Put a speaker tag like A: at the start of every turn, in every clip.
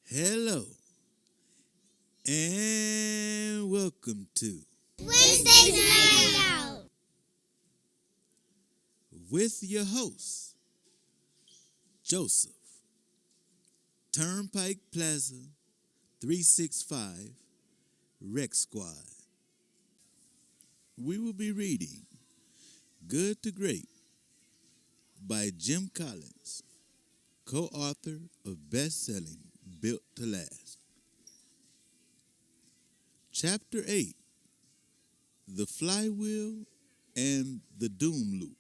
A: Hello, and welcome to
B: Wednesday's Night Out.
A: with your host, Joseph, Turnpike Plaza 365 Rec Squad. We will be reading Good to Great by Jim Collins, co-author of best-selling Built to Last. Chapter 8, The Flywheel and the Doom Loop.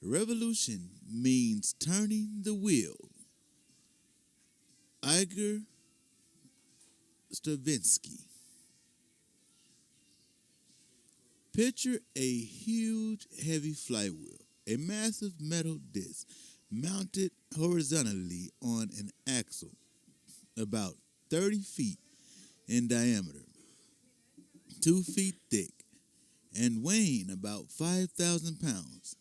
A: Revolution means turning the wheel. Igor Stravinsky. Picture a huge, heavy flywheel, a massive metal disc mounted horizontally on an axle about 30 feet in diameter, 2 feet thick, and weighing about 5,000 pounds.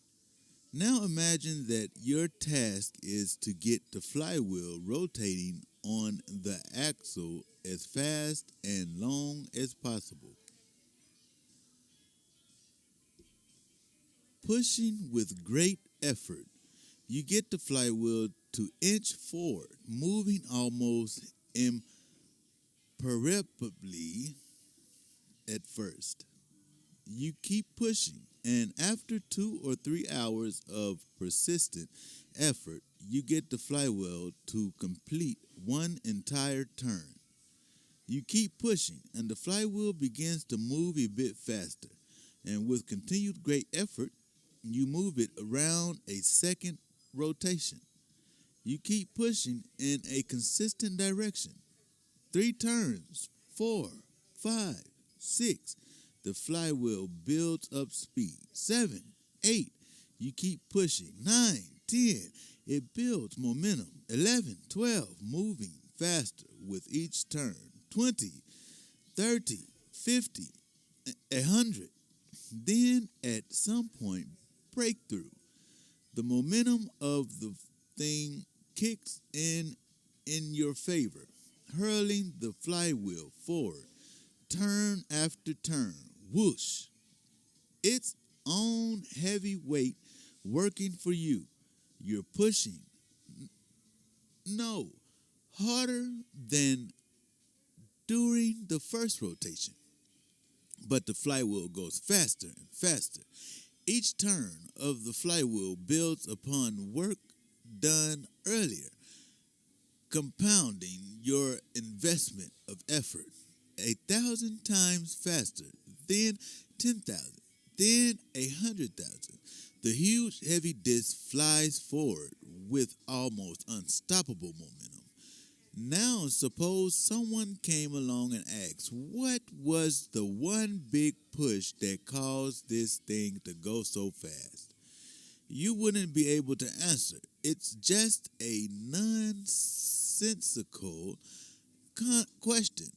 A: Now imagine that your task is to get the flywheel rotating on the axle as fast and long as possible. Pushing with great effort, you get the flywheel to inch forward, moving almost imperceptibly at first. You keep pushing, and after 2 or 3 hours of persistent effort, you get the flywheel to complete one entire turn. You keep pushing, and the flywheel begins to move a bit faster, and with continued great effort, you move it around a second rotation. You keep pushing in a consistent direction. 3 turns, 4, 5, 6. The flywheel builds up speed. 7, 8. You keep pushing. 9, 10. It builds momentum. 11, 12. Moving faster with each turn. 20, 30, 50, 100. Then at some point, breakthrough. The momentum of the thing kicks in your favor, hurling the flywheel forward, turn after turn. Whoosh! Its own heavy weight working for you. You're pushing. No, harder than during the first rotation. But the flywheel goes faster and faster. Each turn of the flywheel builds upon work done earlier, compounding your investment of effort 1,000 times faster, then 10,000, then 100,000. The huge heavy disc flies forward with almost unstoppable momentum. Now suppose someone came along and asked, what was the one big push that caused this thing to go so fast? You wouldn't be able to answer. It's just a nonsensical question.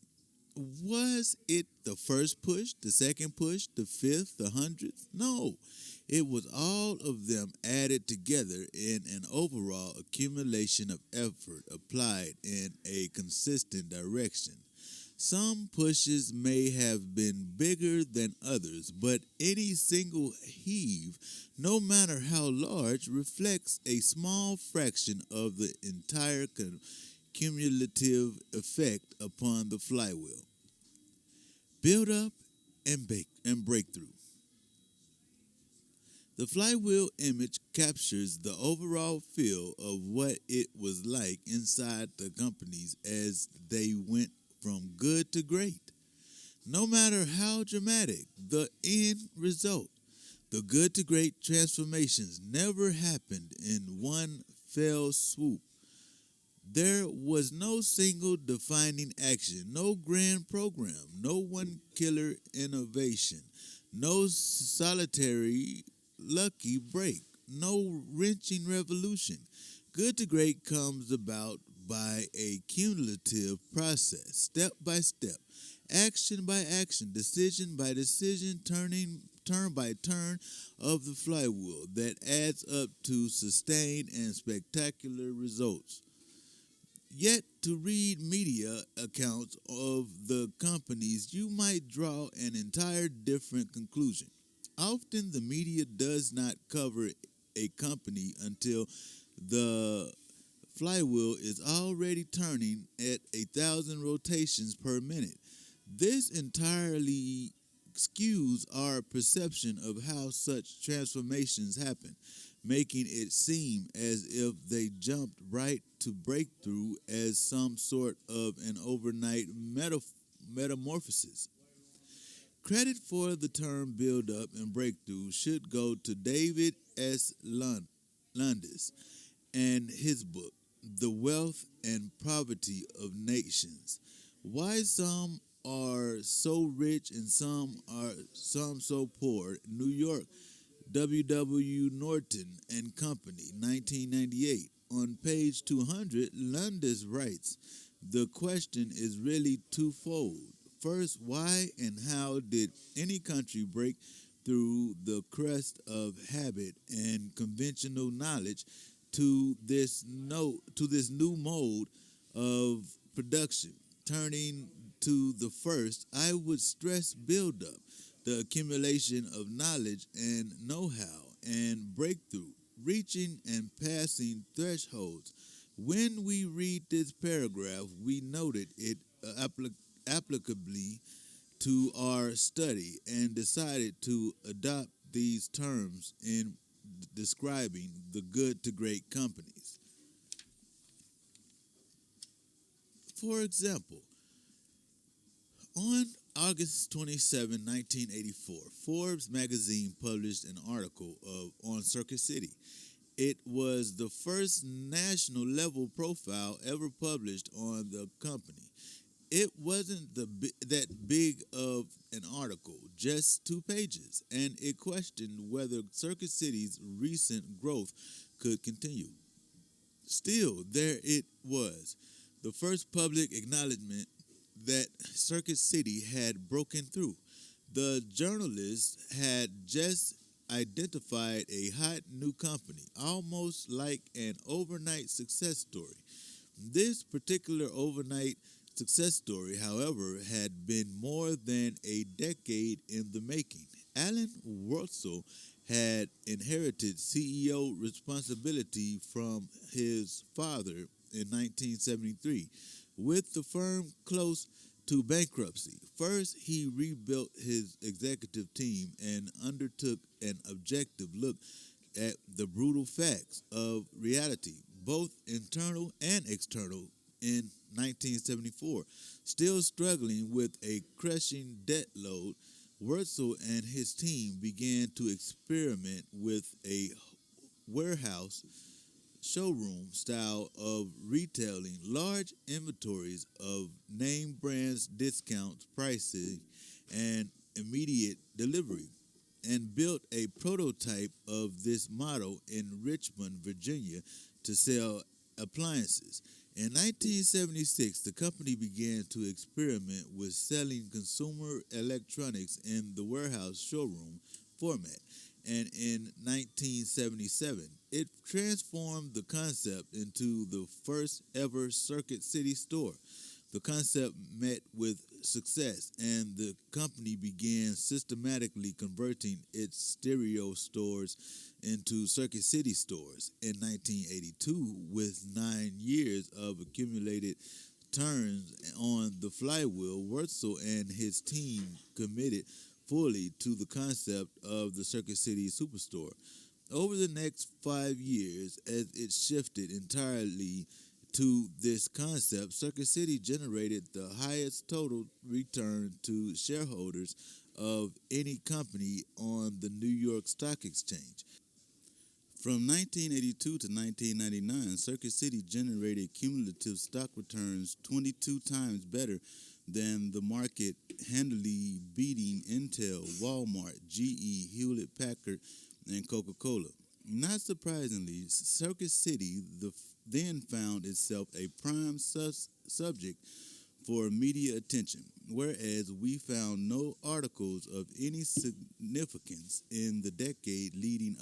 A: Was it the first push, the second push, the fifth, the 100th? No, it was all of them added together in an overall accumulation of effort applied in a consistent direction. Some pushes may have been bigger than others, but any single heave, no matter how large, reflects a small fraction of the entire cumulative effect upon the flywheel. Build up and breakthrough. The flywheel image captures the overall feel of what it was like inside the companies as they went from good to great. No matter how dramatic the end result, the good to great transformations never happened in one fell swoop. There was no single defining action, no grand program, no one killer innovation, no solitary lucky break, no wrenching revolution. Good to great comes about by a cumulative process, step by step, action by action, decision by decision, turn by turn of the flywheel that adds up to sustained and spectacular results. Yet, to read media accounts of the companies, you might draw an entire different conclusion. Often, the media does not cover a company until the flywheel is already turning at 1,000 rotations per minute. This entirely skews our perception of how such transformations happen, making it seem as if they jumped right to breakthrough as some sort of an overnight metamorphosis. Credit for the term build up and breakthrough should go to David S. Lundis and his book, The Wealth and Poverty of Nations. Why some are so rich and some so poor. New York, W. W. Norton and Company, 1998. On page 200, Lundis writes, the question is really twofold. First, why and how did any country break through the crust of habit and conventional knowledge to this new mode of production? Turning to the first, I would stress buildup, the accumulation of knowledge and know-how and breakthrough, reaching and passing thresholds. When we read this paragraph, we noted it applicably to our study and decided to adopt these terms in describing the good to great companies. For example, on August 27, 1984, Forbes magazine published an article on Circuit City. It was the first national level profile ever published on the company. It wasn't that big of an article, just 2 pages, and it questioned whether Circuit City's recent growth could continue. Still, there it was, the first public acknowledgement that Circuit City had broken through. The journalist had just identified a hot new company, almost like an overnight success story. This particular overnight success story, however, had been more than a decade in the making. Alan Wurtzel had inherited CEO responsibility from his father in 1973, with the firm close to bankruptcy. First, he rebuilt his executive team and undertook an objective look at the brutal facts of reality, both internal and external, in 1974. Still struggling with a crushing debt load, Wurzel and his team began to experiment with a warehouse showroom style of retailing, large inventories of name brands, discounts, pricing, and immediate delivery, and built a prototype of this model in Richmond, Virginia, to sell appliances. In 1976, the company began to experiment with selling consumer electronics in the warehouse showroom format, and in 1977, it transformed the concept into the first ever Circuit City store. The concept met with success, and the company began systematically converting its stereo stores into Circuit City stores. In 1982, with 9 years of accumulated turns on the flywheel, Wurzel and his team committed fully to the concept of the Circuit City Superstore. Over the next 5 years, as it shifted entirely to this concept, Circuit City generated the highest total return to shareholders of any company on the New York Stock Exchange. From 1982 to 1999, Circuit City generated cumulative stock returns 22 times better than the market, handily beating Intel, Walmart, GE, Hewlett Packard, and Coca-Cola. Not surprisingly, Circuit City then found itself a prime subject for media attention, whereas we found no articles of any significance in the decade leading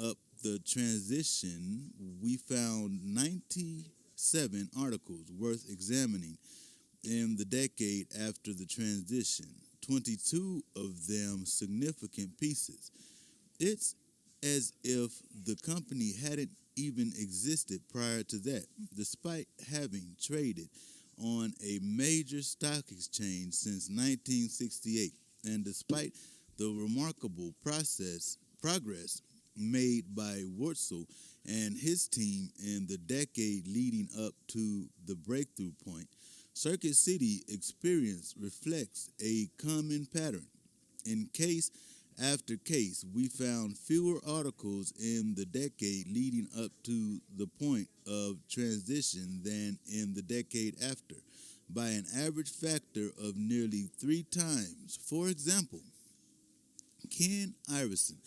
A: up the transition. We found 90 7 articles worth examining in the decade after the transition, 22 of them significant pieces. It's as if the company hadn't even existed prior to that, despite having traded on a major stock exchange since 1968, and despite the remarkable progress made by Wurtzel and his team in the decade leading up to the breakthrough point. Circuit City experience reflects a common pattern. In case after case, we found fewer articles in the decade leading up to the point of transition than in the decade after, by an average factor of nearly 3 times. For example, Ken Iverson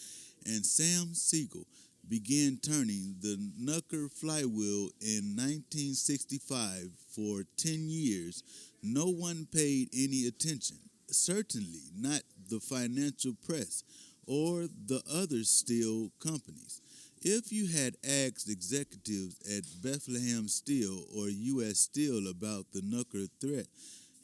A: and Sam Siegel began turning the Knucker flywheel in 1965. For 10 years. No one paid any attention, certainly not the financial press or the other steel companies. If you had asked executives at Bethlehem Steel or U.S. Steel about the Knucker threat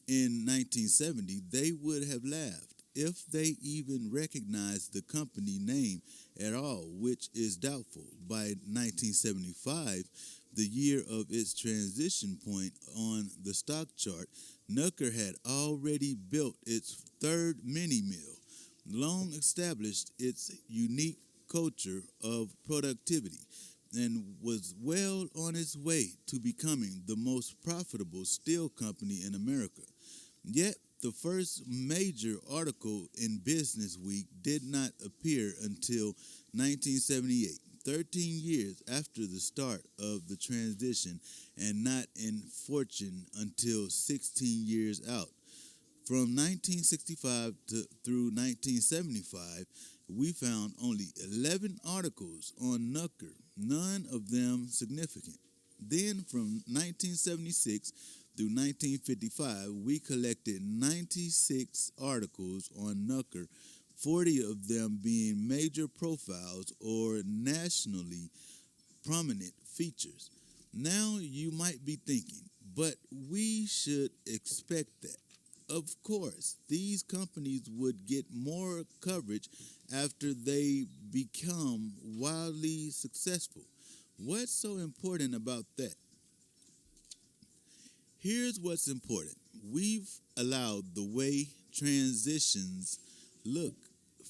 A: in 1970, they would have laughed, if they even recognized the company name at all, which is doubtful. By 1975, the year of its transition point on the stock chart, Knucker had already built its third mini mill, long established its unique culture of productivity, and was well on its way to becoming the most profitable steel company in America. Yet, the first major article in Business Week did not appear until 1978, 13 years after the start of the transition, and not in Fortune until 16 years out. From 1965 through 1975, we found only 11 articles on Knucker, none of them significant. Then, from 1976 through 1955, we collected 96 articles on Knucker, 40 of them being major profiles or nationally prominent features. Now you might be thinking, but we should expect that. Of course, these companies would get more coverage after they become wildly successful. What's so important about that? Here's what's important. We've allowed the way transitions look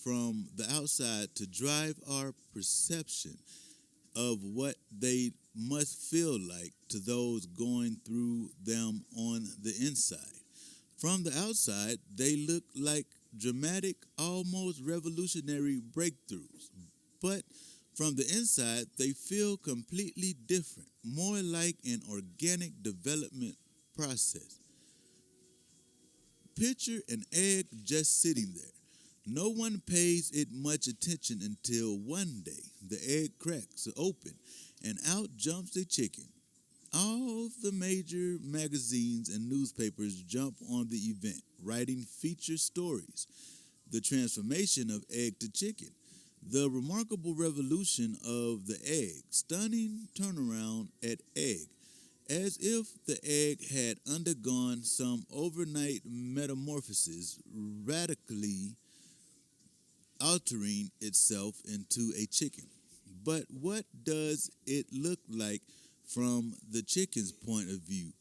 A: from the outside to drive our perception of what they must feel like to those going through them on the inside. From the outside, they look like dramatic, almost revolutionary breakthroughs. But from the inside, they feel completely different, more like an organic development process. Picture an egg just sitting there. No one pays it much attention until one day the egg cracks open and out jumps a chicken. All the major magazines and newspapers jump on the event, writing feature stories. The transformation of egg to chicken. The remarkable revolution of the egg. Stunning turnaround at egg. As if the egg had undergone some overnight metamorphosis, radically altering itself into a chicken. But what does it look like from the chicken's point of view?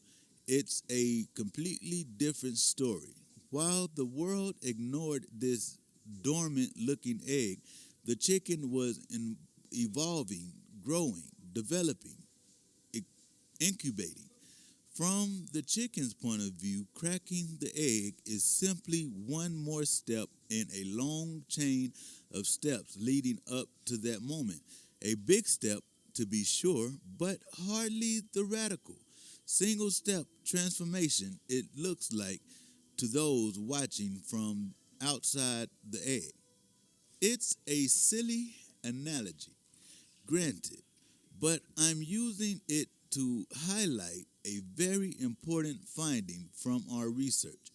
A: It's a completely different story. While the world ignored this dormant looking egg, the chicken was evolving, growing, developing, incubating. From the chicken's point of view, cracking the egg is simply one more step in a long chain of steps leading up to that moment. A big step, to be sure, but hardly the radical, single step transformation it looks like to those watching from outside the egg. It's a silly analogy, granted, but I'm using it to highlight a very important finding from our research.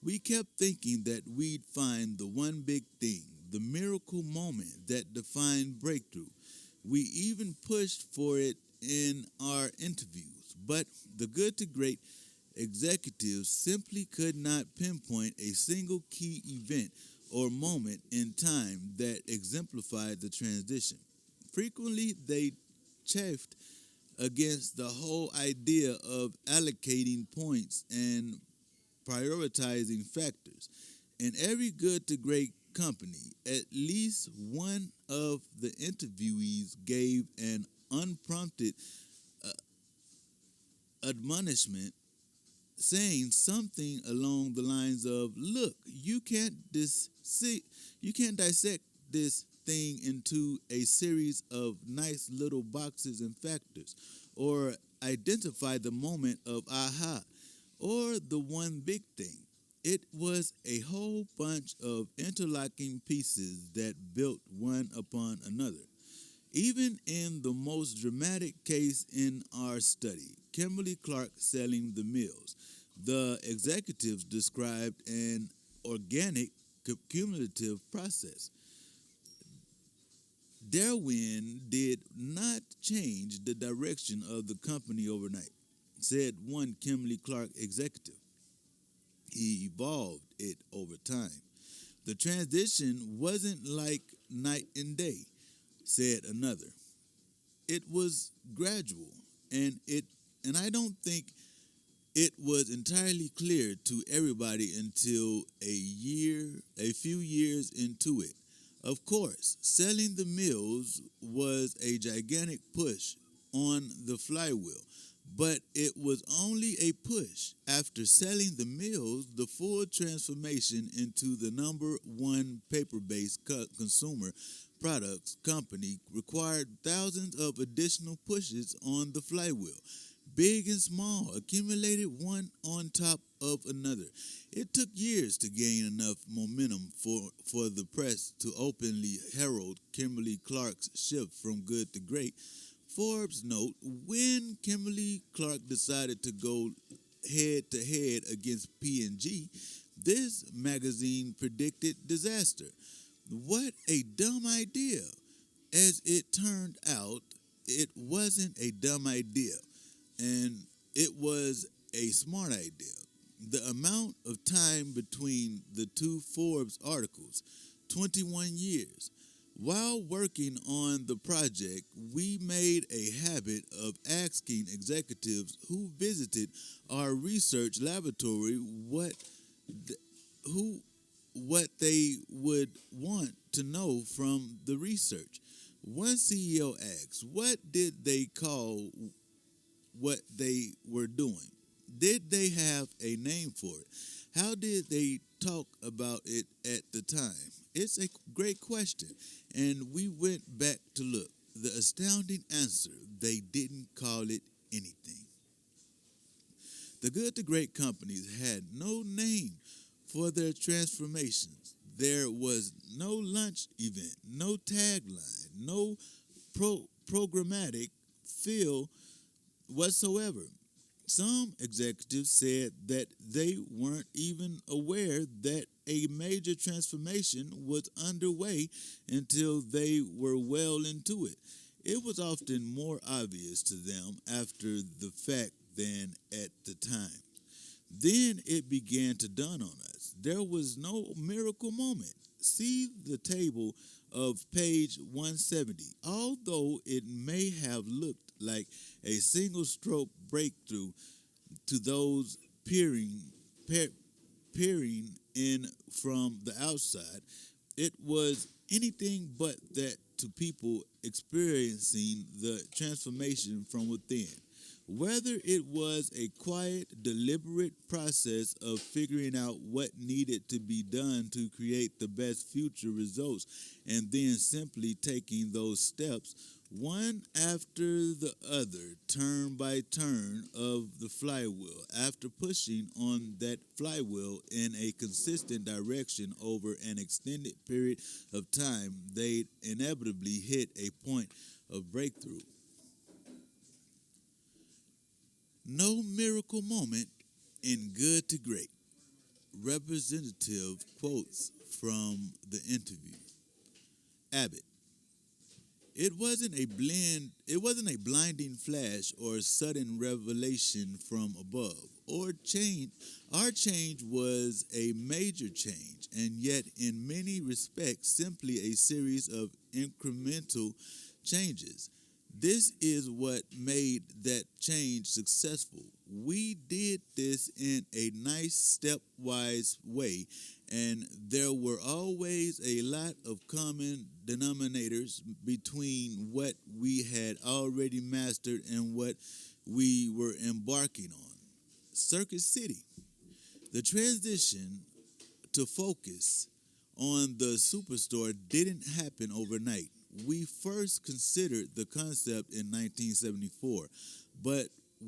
A: We kept thinking that we'd find the one big thing, the miracle moment that defined breakthrough. We even pushed for it in our interviews, but the good to great executives simply could not pinpoint a single key event or moment in time that exemplified the transition. Frequently, they chafed against the whole idea of allocating points and prioritizing factors. In every good to great company, at least one of the interviewees gave an unprompted admonishment saying something along the lines of, "Look, you can't dissect this thing into a series of nice little boxes and factors, or identify the moment of aha, or the one big thing. It was a whole bunch of interlocking pieces that built one upon another." Even in the most dramatic case in our study, Kimberly Clark selling the mills, the executives described an organic cumulative process. Their win did not change the direction of the company overnight, said one Kimberly Clark executive. He evolved it over time. The transition wasn't like night and day, said another. It was gradual, and I don't think it was entirely clear to everybody until a few years into it. Of course, selling the mills was a gigantic push on the flywheel, but it was only a push. After selling the mills, the full transformation into the number one paper-based consumer products company required thousands of additional pushes on the flywheel, big and small, accumulated one on top of another. It took years to gain enough momentum for the press to openly herald Kimberly Clark's shift from good to great. Forbes note, when Kimberly Clark decided to go head to head against P&G, this magazine predicted disaster. What a dumb idea. As it turned out, it wasn't a dumb idea, and it was a smart idea. The amount of time between the two Forbes articles, 21 years. While working on the project, we made a habit of asking executives who visited our research laboratory th- who what they would want to know from the research. One CEO asked, "What did they call what they were doing? Did they have a name for it? How did they talk about it at the time?" It's a great question, and we went back to look. The astounding answer: they didn't call it anything. The good to great companies had no name for their transformations. There was no lunch event, no tagline, no programmatic feel whatsoever. Some executives said that they weren't even aware that a major transformation was underway until they were well into it. It was often more obvious to them after the fact than at the time. Then it began to dawn on us. There was no miracle moment. See the table of page 170. Although it may have looked like a single stroke breakthrough to those peering in from the outside, it was anything but that to people experiencing the transformation from within. Whether it was a quiet, deliberate process of figuring out what needed to be done to create the best future results, and then simply taking those steps, one after the other, turn by turn of the flywheel, after pushing on that flywheel in a consistent direction over an extended period of time, they'd inevitably hit a point of breakthrough. No miracle moment in good to great. Representative quotes from the interview. Abbott. It wasn't a blinding flash or sudden revelation from above. Or change Our change was a major change, and yet in many respects simply a series of incremental changes. This is what made that change successful. We did this in a nice stepwise way, and there were always a lot of common denominators between what we had already mastered and what we were embarking on. Circuit City. The transition to focus on the superstore didn't happen overnight. We first considered the concept in 1974, but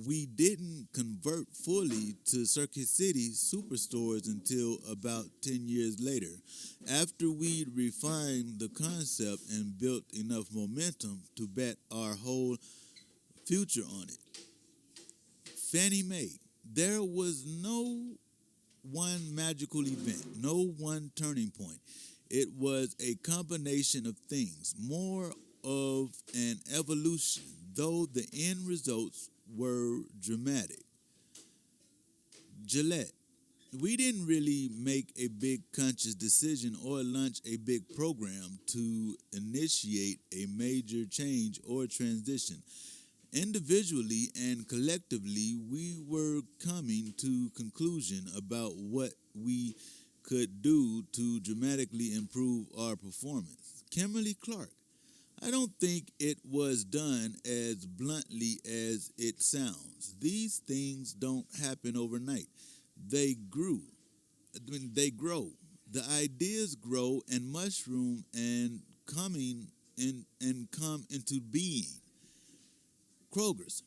A: we didn't convert fully to Circuit City superstores until about 10 years later, after we'd refined the concept and built enough momentum to bet our whole future on it. Fannie Mae. There was no one magical event, no one turning point. It was a combination of things, more of an evolution, though the end results were dramatic. Gillette. We didn't really make a big conscious decision or launch a big program to initiate a major change or transition. Individually and collectively, we were coming to conclusion about what we could do to dramatically improve our performance. Kimberly Clark. I don't think it was done as bluntly as it sounds. These things don't happen overnight. They grew. They grow. The ideas grow and mushroom and come into being. Kroger's.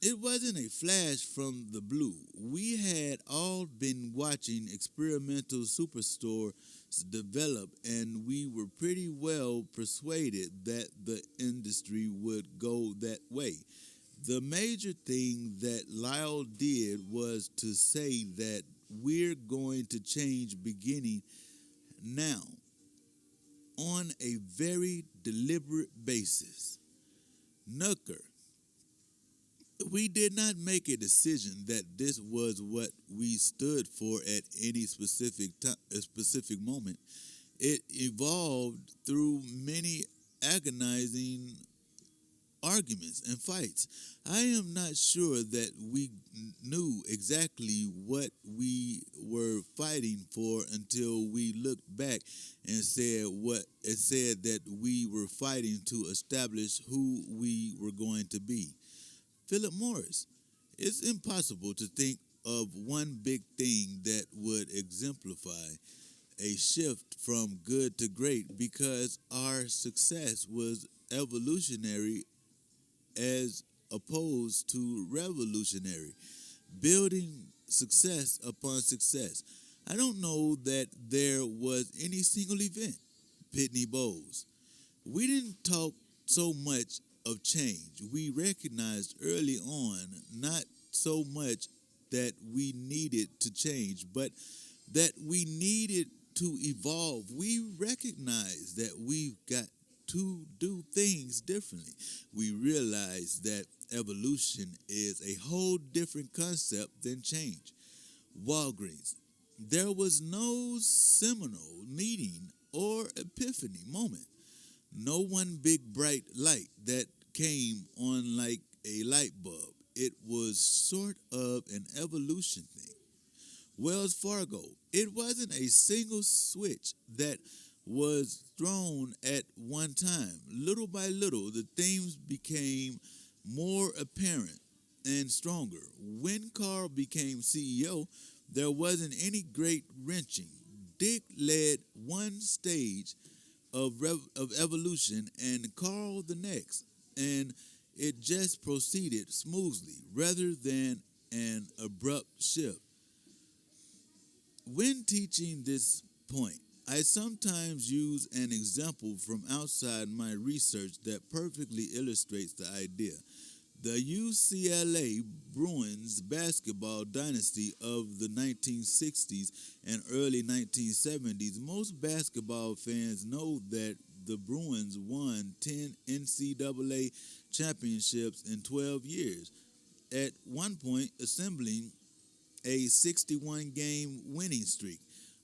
A: It wasn't a flash from the blue. We had all been watching experimental superstores develop, and we were pretty well persuaded that the industry would go that way. The major thing that Lyle did was to say that we're going to change beginning now on a very deliberate basis. Nooker. We did not make a decision that this was what we stood for at any specific moment. It evolved through many agonizing arguments and fights. I am not sure that we knew exactly what we were fighting for until we looked back and said that we were fighting to establish who we were going to be. Philip Morris. It's impossible to think of one big thing that would exemplify a shift from good to great because our success was evolutionary as opposed to revolutionary, building success upon success. I don't know that there was any single event. Pitney Bowes. We didn't talk so much of change. We recognized early on not so much that we needed to change, but that we needed to evolve. We recognized that we've got to do things differently. We realized that evolution is a whole different concept than change. Walgreens. There was no seminal meeting or epiphany moment. No one big bright light that came on like a light bulb. It was sort of an evolution thing. Wells Fargo. It wasn't a single switch that was thrown at one time. Little by little, the themes became more apparent and stronger. When Carl became CEO, there wasn't any great wrenching. Dick led one stage of evolution and Carl the next, and it just proceeded smoothly rather than an abrupt shift. When teaching this point, I sometimes use an example from outside my research that perfectly illustrates the idea. The UCLA Bruins basketball dynasty of the 1960s and early 1970s, most basketball fans know that the Bruins won 10 NCAA championships in 12 years, at one point assembling a 61 game winning streak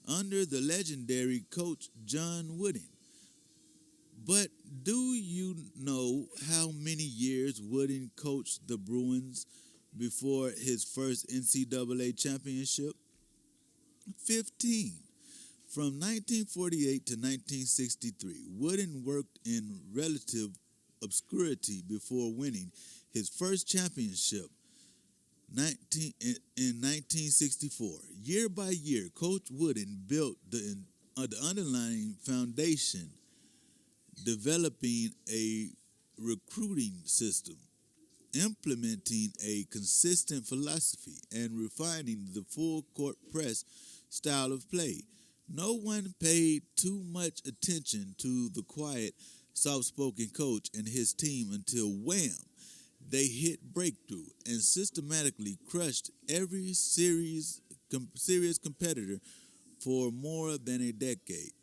A: under the legendary coach John Wooden. But do you know how many years Wooden coached the Bruins before his first NCAA championship? 15. From 1948 to 1963, Wooden worked in relative obscurity before winning his first championship 1964. Year by year, Coach Wooden built the underlying foundation, developing a recruiting system, implementing a consistent philosophy, and refining the full court press style of play. No one paid too much attention to the quiet, soft spoken coach and his team until wham! They hit breakthrough and systematically crushed every serious competitor for more than a decade.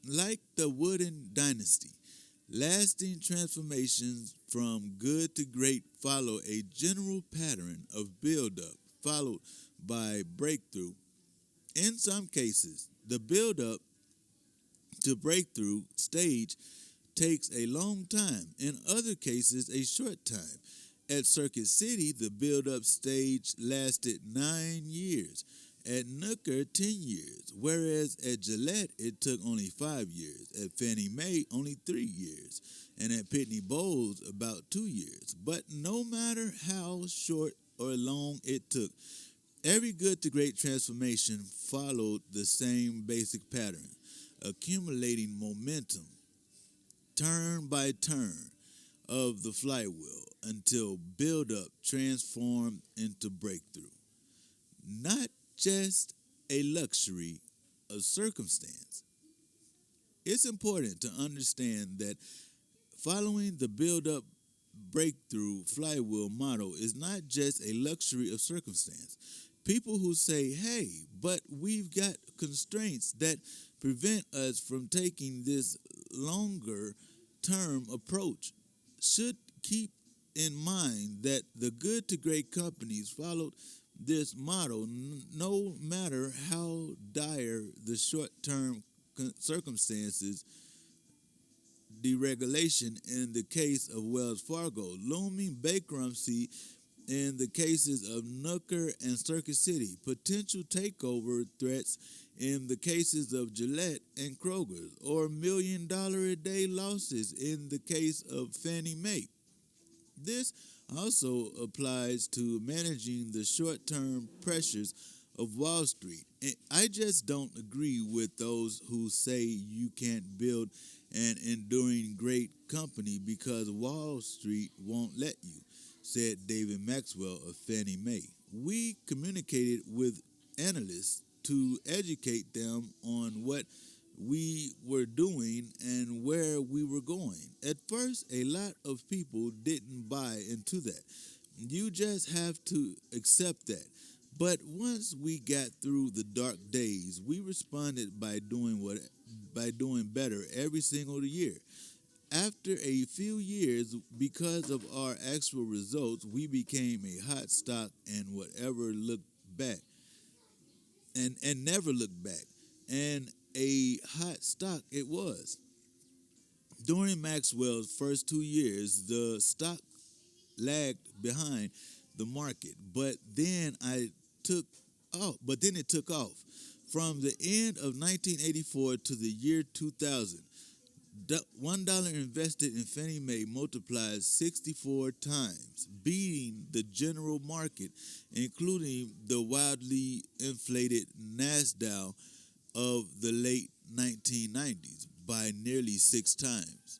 A: Like the Wooden dynasty, lasting transformations from good to great follow a general pattern of build-up followed by breakthrough. In some cases, the build-up to breakthrough stage takes a long time. In other cases, a short time. At Circuit City, the build-up stage lasted 9 years. At Nooker, 10 years. Whereas at Gillette, it took only 5 years. At Fannie Mae, only 3 years. And at Pitney Bowes, about 2 years. But no matter how short or long it took, every good to great transformation followed the same basic pattern, accumulating momentum, turn by turn, of the flywheel until build-up transformed into breakthrough. Not just a luxury, a circumstance. It's important to understand that following the build-up breakthrough flywheel model is not just a luxury of circumstance. People who say, hey, but we've got constraints that prevent us from taking this longer term approach should keep in mind that the good to great companies followed this model no matter how dire the short term circumstances. Deregulation in the case of Wells Fargo, looming bankruptcy in the cases of Nooker and Circuit City, potential takeover threats in the cases of Gillette and Kroger's, or $1,000,000-a-day losses in the case of Fannie Mae. This also applies to managing the short-term pressures of Wall Street. I just don't agree with those who say you can't build an enduring great company because Wall Street won't let you, said David Maxwell of Fannie Mae. We communicated with analysts to educate them on what we were doing and where we were going. At first, a lot of people didn't buy into that. You just have to accept that. But once we got through the dark days, we responded by doing better every single year. After a few years, because of our actual results, we became a hot stock and whatever looked back and never looked back. And a hot stock it was. During Maxwell's first 2 years, the stock lagged behind the market, but then it took off. From the end of 1984 to the year 2000, $1 invested in Fannie Mae multiplied 64 times, beating the general market, including the wildly inflated NASDAQ of the late 1990s, by nearly 6 times.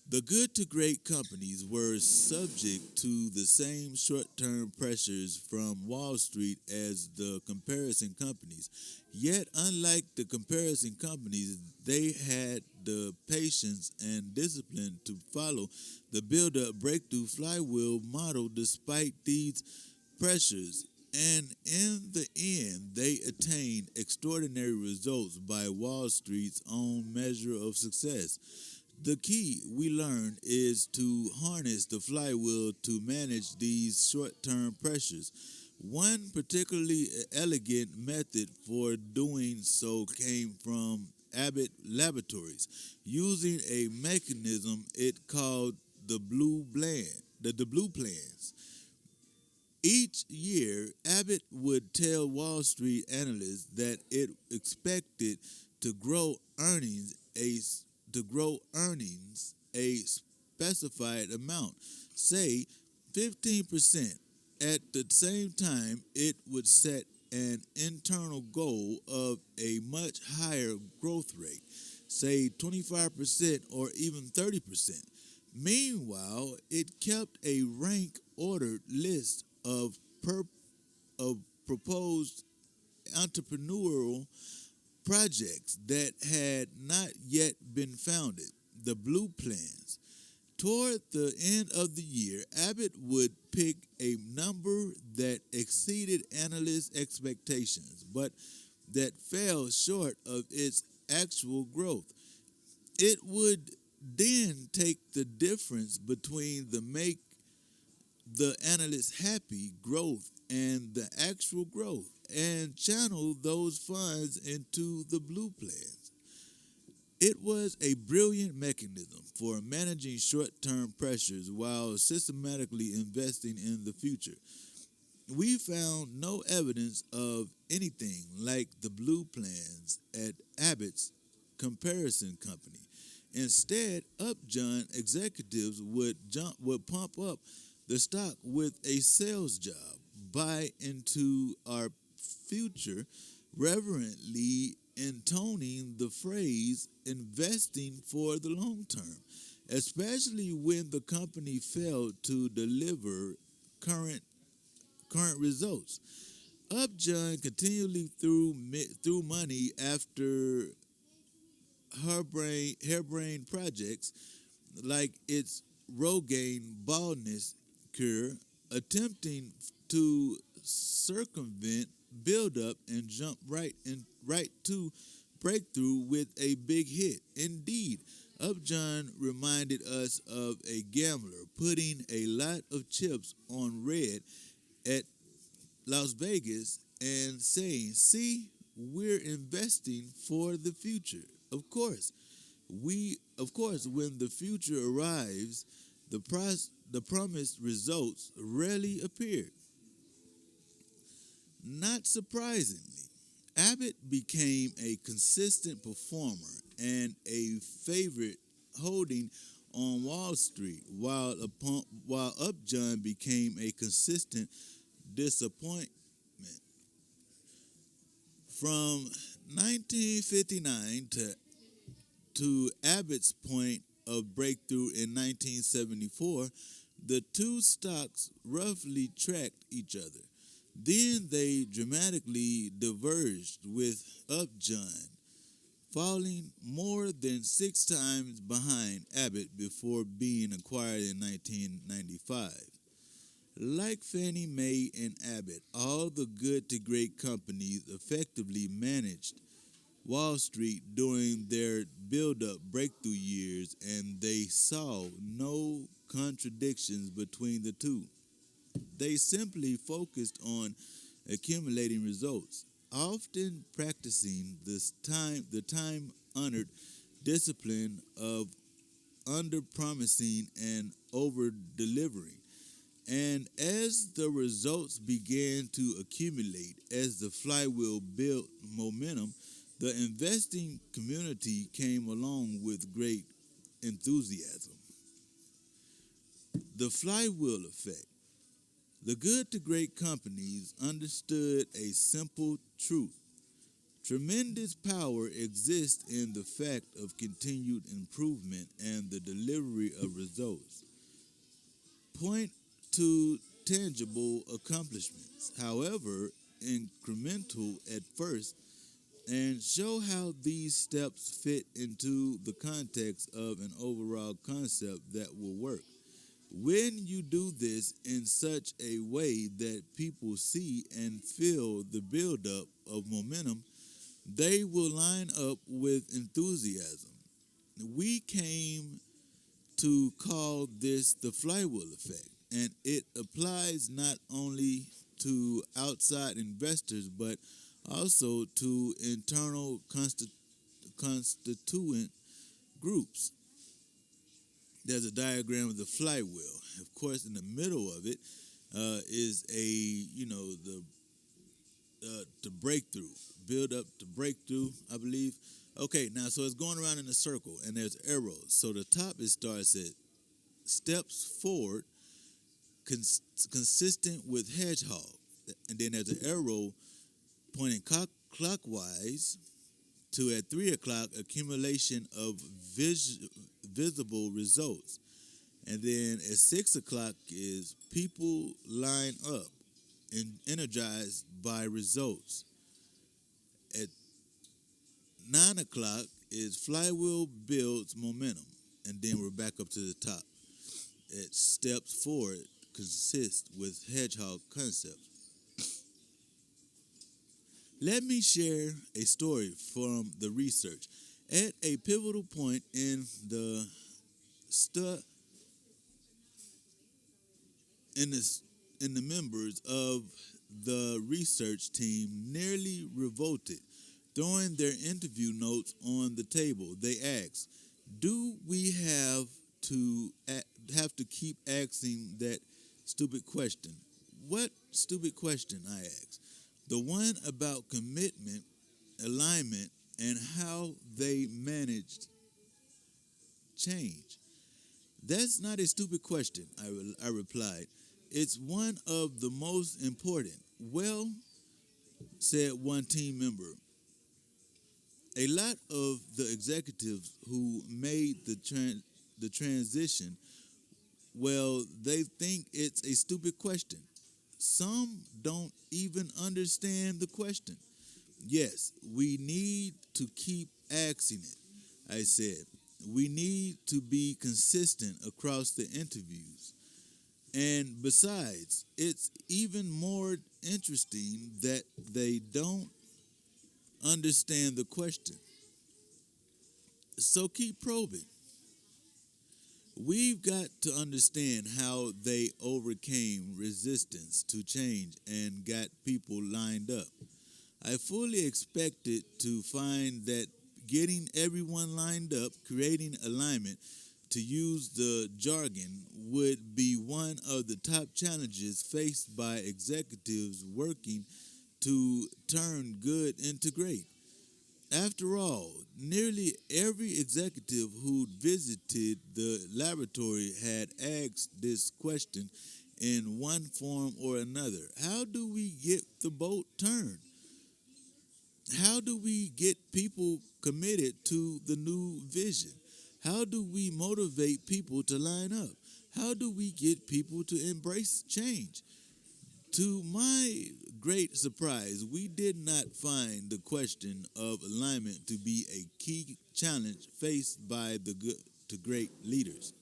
A: The good to great companies were subject to the same short-term pressures from Wall Street as the comparison companies. Yet, unlike the comparison companies, they had the patience and discipline to follow the build-up breakthrough flywheel model despite these pressures. And in the end, they attained extraordinary results by Wall Street's own measure of success. The key, we learned, is to harness the flywheel to manage these short term pressures. One particularly elegant method for doing so came from Abbott Laboratories, using a mechanism it called the blue plans. Each year, Abbott would tell Wall Street analysts that it expected to grow earnings a specified amount, say 15%. At the same time, it would set an internal goal of a much higher growth rate, say 25% or even 30%. Meanwhile, it kept a rank ordered list of proposed entrepreneurial projects that had not yet been founded, the blue plans. Toward the end of the year, Abbott would pick a number that exceeded analysts' expectations, but that fell short of its actual growth. It would then take the difference between the analysts happy growth and the actual growth and channel those funds into the blue plans. It was a brilliant mechanism for managing short term pressures while systematically investing in the future. We found no evidence of anything like the blue plans at Abbott's comparison company. Instead, Upjohn executives would pump up the stock with a sales job, buy into our future, reverently intoning the phrase investing for the long term, especially when the company failed to deliver current current results. Upjohn continually threw money after harebrained projects like its Rogaine baldness cure, attempting to circumvent buildup and jump right to breakthrough with a big hit. Indeed, Upjohn reminded us of a gambler putting a lot of chips on red at Las Vegas and saying, "See, we're investing for the future." Of course, when the future arrives, the promised results rarely appeared. Not surprisingly, Abbott became a consistent performer and a favorite holding on Wall Street, while Upjohn became a consistent disappointment. From 1959 to Abbott's point of breakthrough in 1974, the two stocks roughly tracked each other. Then they dramatically diverged, with Upjohn falling more than six times behind Abbott before being acquired in 1995. Like Fannie Mae and Abbott, all the good to great companies effectively managed Wall Street during their build up breakthrough years, and they saw no contradictions between the two. They simply focused on accumulating results, often practicing the time honored discipline of under promising and over delivering. And as the results began to accumulate, as the flywheel built momentum, the investing community came along with great enthusiasm. The flywheel effect. The good to great companies understood a simple truth. Tremendous power exists in the fact of continued improvement and the delivery of results. Point to tangible accomplishments, however incremental at first, and show how these steps fit into the context of an overall concept that will work. When you do this in such a way that people see and feel the buildup of momentum, they will line up with enthusiasm. We came to call this the flywheel effect, and it applies not only to outside investors but also to internal constituent groups. There's a diagram of the flywheel. Of course, in the middle of it is the breakthrough, build up to breakthrough, I believe. Okay, now so it's going around in a circle, and there's arrows. So the top it starts at steps forward, consistent with hedgehog, and then there's an arrow pointing clockwise to at 3 o'clock accumulation of visible results. And then at 6 o'clock is people line up and energized by results. At 9 o'clock is flywheel builds momentum. And then we're back up to the top. At steps forward consists with hedgehog concepts. Let me share a story from the research. At a pivotal point in the stu- in the in the members of the research team nearly revolted, throwing their interview notes on the table. They asked, "Do we have to keep asking that stupid question?" What stupid question, I asked. The one about commitment, alignment, and how they managed change. That's not a stupid question, I replied. It's one of the most important. Well, said one team member, a lot of the executives who made the transition, well, they think it's a stupid question. Some don't even understand the question. Yes, we need to keep asking it, I said. We need to be consistent across the interviews. And besides, it's even more interesting that they don't understand the question. So keep probing. We've got to understand how they overcame resistance to change and got people lined up. I fully expected to find that getting everyone lined up, creating alignment, to use the jargon, would be one of the top challenges faced by executives working to turn good into great. After all, nearly every executive who'd visited the laboratory had asked this question in one form or another. How do we get the boat turned? How do we get people committed to the new vision? How do we motivate people to line up? How do we get people to embrace change? To my great surprise, we did not find the question of alignment to be a key challenge faced by the good to great leaders.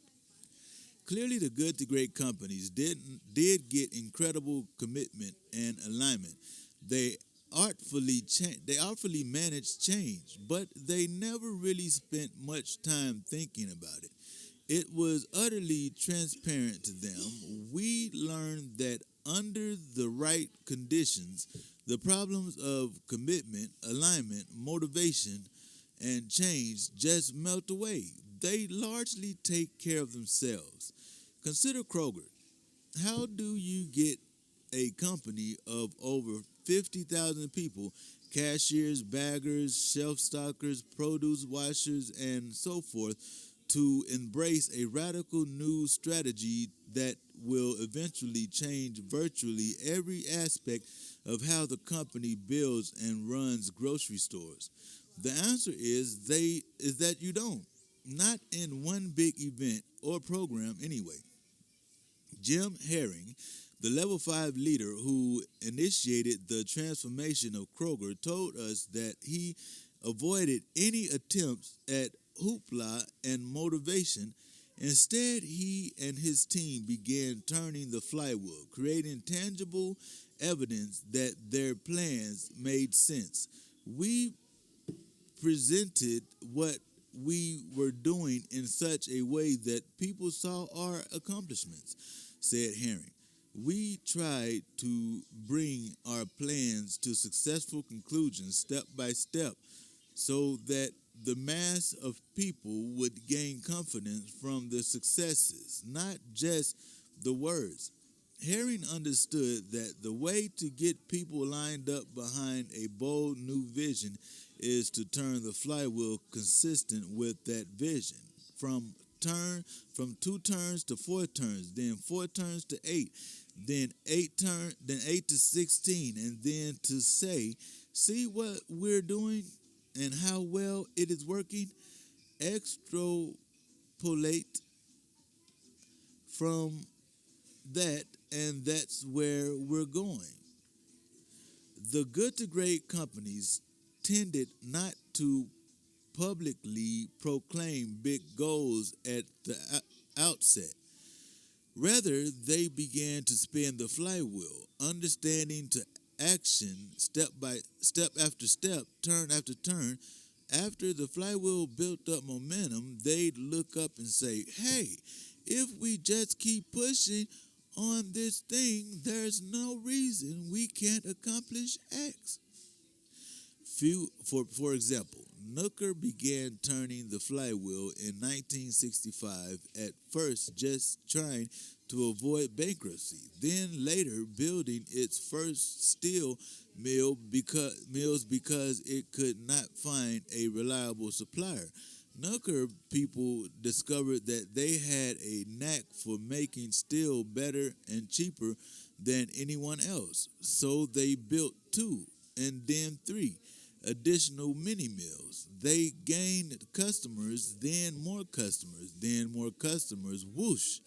A: Clearly, the good to great companies did get incredible commitment and alignment. They artfully managed change, but they never really spent much time thinking about it. It was utterly transparent to them. We learned that under the right conditions, the problems of commitment, alignment, motivation, and change just melt away. They largely take care of themselves. Consider Kroger. How do you get a company of over 50,000 people, cashiers, baggers, shelf stockers, produce washers, and so forth, to embrace a radical new strategy that will eventually change virtually every aspect of how the company builds and runs grocery stores? The answer is that you don't. Not in one big event or program anyway. Jim Herring, the level 5 leader who initiated the transformation of Kroger, told us that he avoided any attempts at hoopla and motivation. Instead, he and his team began turning the flywheel, creating tangible evidence that their plans made sense. We presented what we were doing in such a way that people saw our accomplishments, said Herring. We tried to bring our plans to successful conclusions step by step so that the mass of people would gain confidence from the successes, not just the words. Herring understood that the way to get people lined up behind a bold new vision is to turn the flywheel consistent with that vision. From turn from 2 turns to 4 turns, then 4 turns to 8, then 8 to 16, and then to say, see what we're doing and how well it is working. Extrapolate from that, and that's where we're going. The good to great companies tended not to publicly proclaim big goals at the outset. Rather, they began to spin the flywheel, understanding to action step by step after step, turn after turn. After the flywheel built up momentum, they'd look up and say, hey, if we just keep pushing on this thing, there's no reason we can't accomplish X. For example, Nooker began turning the flywheel in 1965, at first just trying to avoid bankruptcy, then later building its first steel mills because it could not find a reliable supplier. Nooker people discovered that they had a knack for making steel better and cheaper than anyone else, so they built 2 and then 3 additional mini mills. They gained customers, then more customers, then more customers. Whoosh!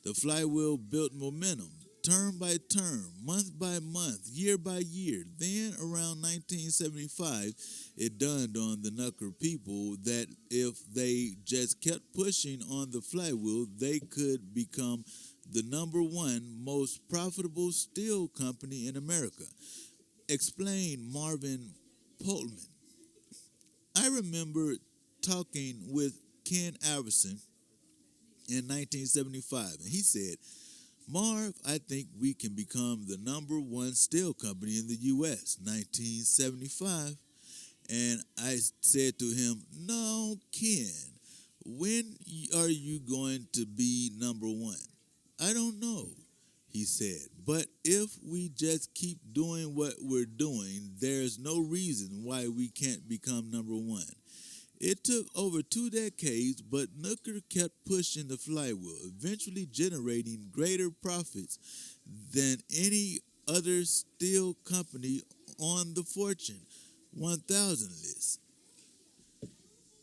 A: The flywheel built momentum, turn by turn, month by month, year by year. Then, around 1975, it dawned on the Knucker people that if they just kept pushing on the flywheel, they could become the number one most profitable steel company in America. Explained Marvin Polman. I remember talking with Ken Iverson in 1975, and he said, Marv, I think we can become the number one steel company in the U.S. 1975. And I said to him, no, Ken, when are you going to be number one? I don't know, he said. But if we just keep doing what we're doing, there's no reason why we can't become number one. It took over 2 decades, but Nooker kept pushing the flywheel, eventually generating greater profits than any other steel company on the Fortune 1000 list.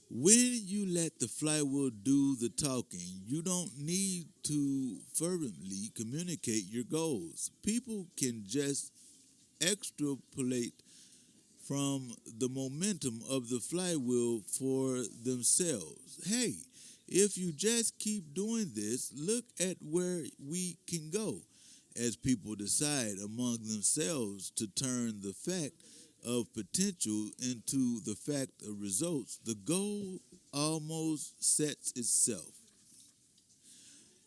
A: When you let the flywheel do the talking, you don't need to fervently communicate your goals. People can just extrapolate from the momentum of the flywheel for themselves. Hey, if you just keep doing this, look at where we can go. As people decide among themselves to turn the fact of potential into the fact of results, the goal almost sets itself.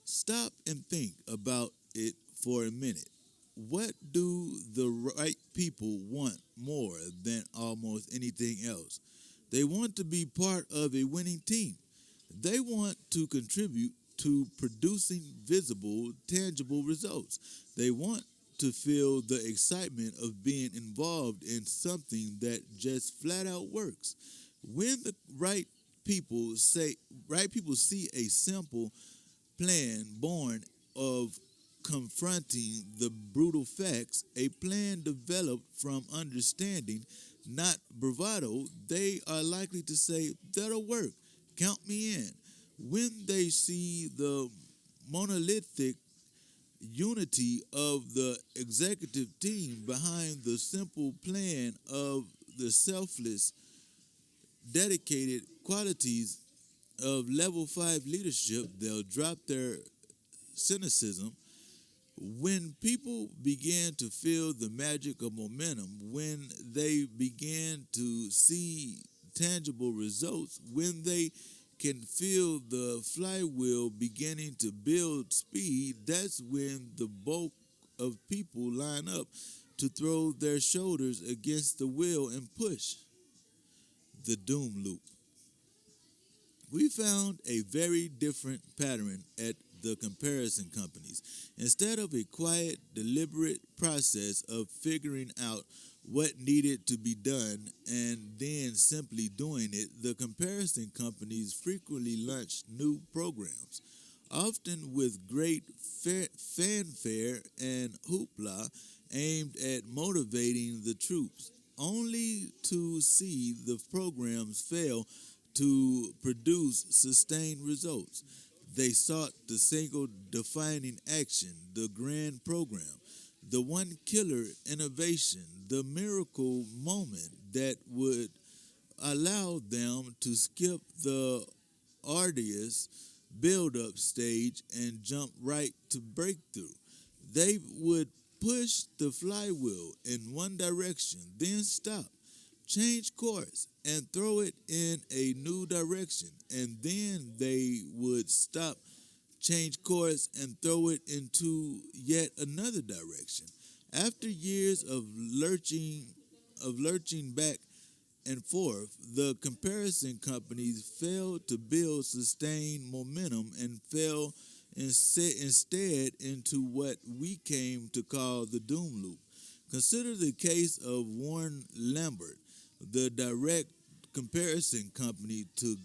A: Stop and think about it for a minute. What do the right people want more than almost anything else? They want to be part of a winning team. They want to contribute to producing visible, tangible results. They want to feel the excitement of being involved in something that just flat out works. When the right people see a simple plan born of confronting the brutal facts, a plan developed from understanding, not bravado, they are likely to say, that'll work, count me in. When they see the monolithic unity of the executive team behind the simple plan of the selfless, dedicated qualities of level 5 leadership, they'll drop their cynicism. When people began to feel the magic of momentum, when they began to see tangible results, when they can feel the flywheel beginning to build speed, that's when the bulk of people line up to throw their shoulders against the wheel and push. The doom loop. We found a very different pattern at the comparison companies. Instead of a quiet, deliberate process of figuring out what needed to be done and then simply doing it, the comparison companies frequently launched new programs, often with great fanfare and hoopla, aimed at motivating the troops, only to see the programs fail to produce sustained results. They sought the single defining action, the grand program, the one killer innovation, the miracle moment that would allow them to skip the arduous build up stage and jump right to breakthrough. They would push the flywheel in one direction, then stop, change course, and throw it in a new direction. And then they would stop, change course, and throw it into yet another direction. After years of lurching back and forth, the comparison companies failed to build sustained momentum and fell instead into what we came to call the doom loop. Consider the case of Warren Lambert, the direct comparison company to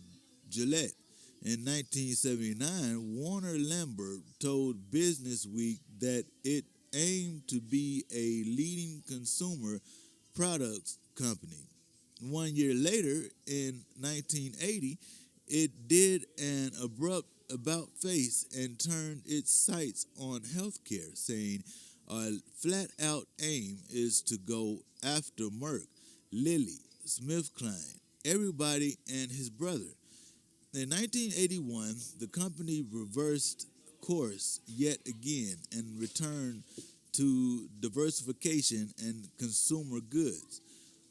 A: Gillette. In 1979, Warner Lambert told Business Week that it aimed to be a leading consumer products company. 1 year later, in 1980, it did an abrupt about face and turned its sights on healthcare, saying, "Our flat out aim is to go after Merck, Lilly, SmithKline, everybody and his brother." In 1981, the company reversed course yet again and returned to diversification and consumer goods.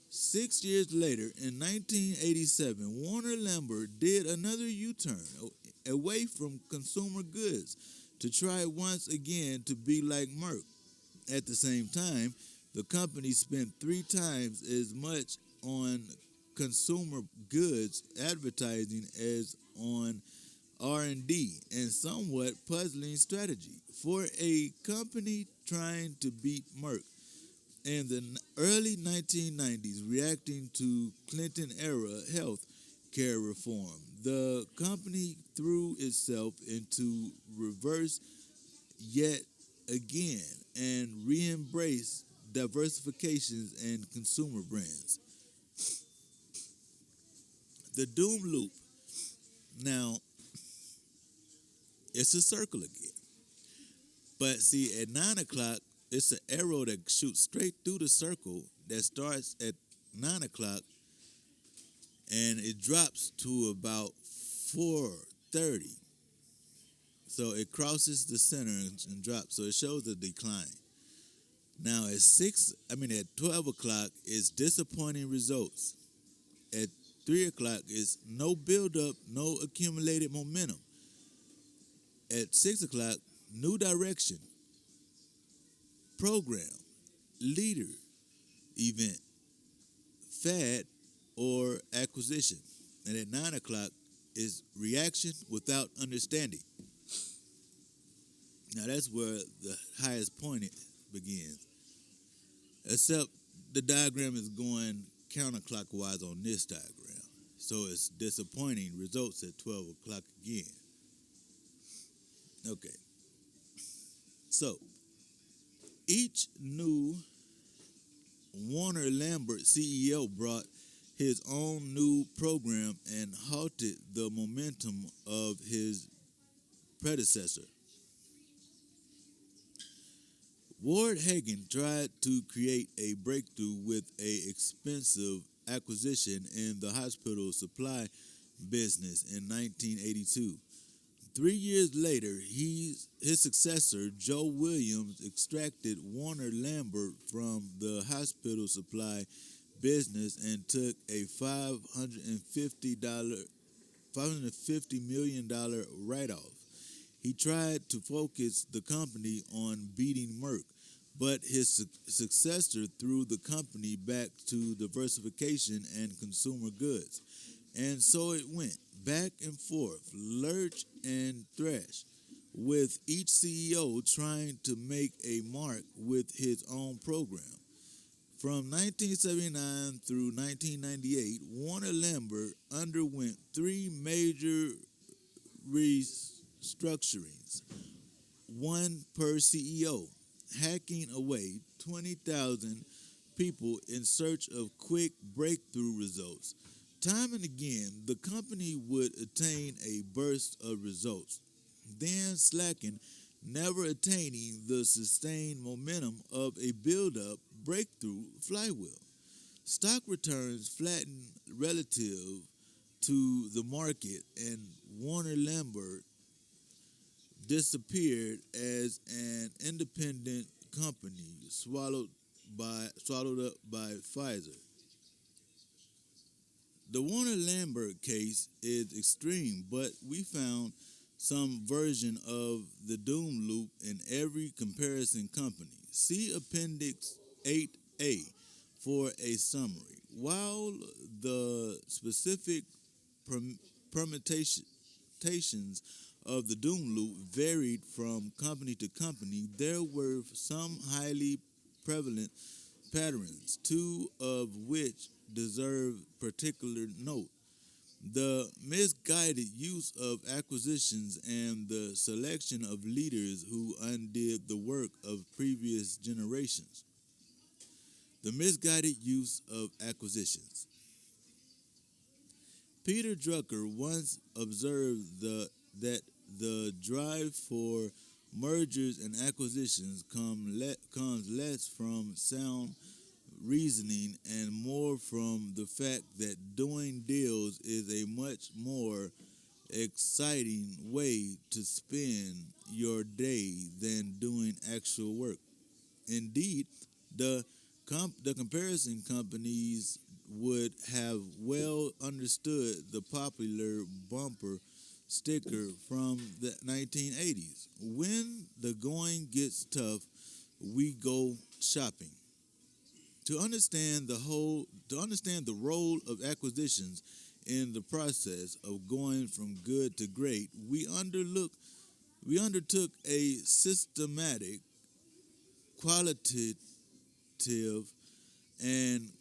A: 6 years later, in 1987, Warner Lambert did another U turn away from consumer goods to try once again to be like Merck. At the same time, the company spent 3 times as much on consumer goods advertising as on R&D, and somewhat puzzling strategy for a company trying to beat Merck. In the early 1990s, reacting to Clinton era health care reform, the company threw itself into reverse yet again and re-embraced diversifications and consumer brands. The doom loop. Now, it's a circle again. But see, at 9 o'clock, it's an arrow that shoots straight through the circle that starts at 9 o'clock and it drops to about 4:30. So it crosses the center and drops. So it shows a decline. Now at 12 o'clock, it's disappointing results. At 3 o'clock, it's no buildup, no accumulated momentum. At 6 o'clock, new direction, program, leader, event, fad, or acquisition. And at 9 o'clock is reaction without understanding. Now that's where the highest point begins. Except the diagram is going counterclockwise on this diagram. So it's disappointing results at 12 o'clock again. Okay. So each new Warner Lambert CEO brought his own new program and halted the momentum of his predecessor. Ward Hagen tried to create a breakthrough with a expensive acquisition in the hospital supply business in 1982. 3 years later, his successor, Joe Williams, extracted Warner Lambert from the hospital supply business and took a $550 million write-off. He tried to focus the company on beating Merck, but his successor threw the company back to diversification and consumer goods. And so it went back and forth, lurch and thrash, with each CEO trying to make a mark with his own program. From 1979 through 1998, Warner Lambert underwent three major restructurings, one per CEO, hacking away 20,000 people in search of quick breakthrough results. Time and again, the company would attain a burst of results, then slacken, never attaining the sustained momentum of a build-up breakthrough flywheel. Stock returns flattened relative to the market, and Warner Lambert disappeared as an independent company swallowed up by Pfizer. The Warner Lambert case is extreme, but we found some version of the doom loop in every comparison company. See Appendix 8A for a summary. While the specific permutations of the doom loop varied from company to company, there were some highly prevalent patterns, two of which deserve particular note: the misguided use of acquisitions and the selection of leaders who undid the work of previous generations. The misguided use of acquisitions. Peter Drucker once observed that the drive for mergers and acquisitions comes less from sound reasoning and more from the fact that doing deals is a much more exciting way to spend your day than doing actual work. Indeed, the the comparison companies would have well understood the popular bumper sticker from the 1980s. When the going gets tough, we go shopping. To understand the role of acquisitions in the process of going from good to great, we undertook a systematic, qualitative, and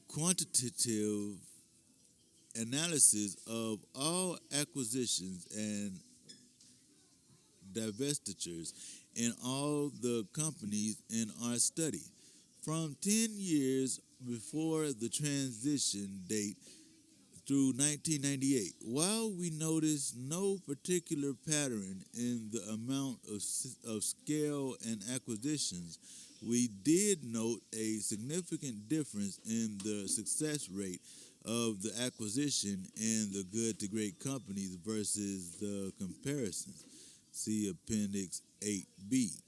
A: quantitative analysis of all acquisitions and divestitures in all the companies in our study. From 10 years before the transition date through 1998, while we noticed no particular pattern in the amount of scale and acquisitions, we did note a significant difference in the success rate of the acquisition in the good to great companies versus the comparison. See Appendix 8B.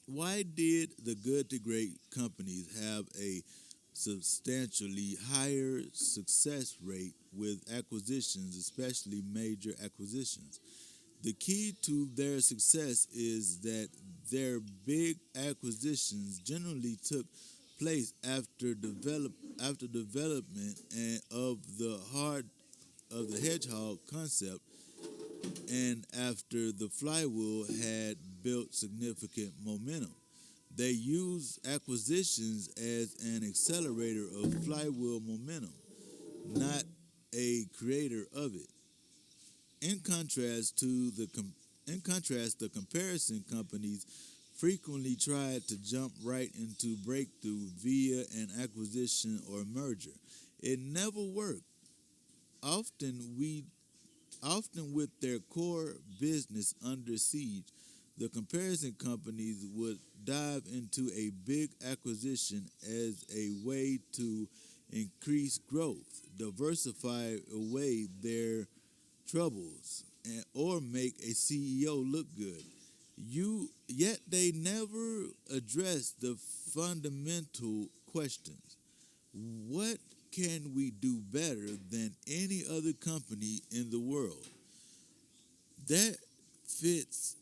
A: Why did the good to great companies have a substantially higher success rate with acquisitions, especially major acquisitions? The key to their success is that their big acquisitions generally took place after development of the hedgehog concept and after the flywheel had built significant momentum. They use acquisitions as an accelerator of flywheel momentum, not a creator of it. In contrast, the comparison companies frequently tried to jump right into breakthrough via an acquisition or merger. It never worked. Often we Often with their core business under siege, the comparison companies would dive into a big acquisition as a way to increase growth, diversify away their troubles, or make a CEO look good. Yet they never address the fundamental questions. What can we do better than any other company in the world that fits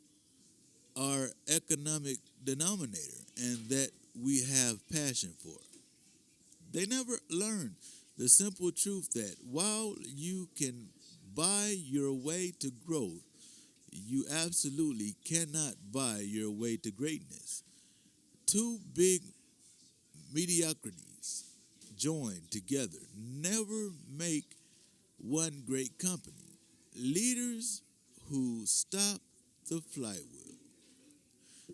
A: our economic denominator and that we have passion for? They never learn the simple truth that while you can buy your way to growth, you absolutely cannot buy your way to greatness. Two big mediocrities joined together never make one great company. Leaders who stop the flywheel.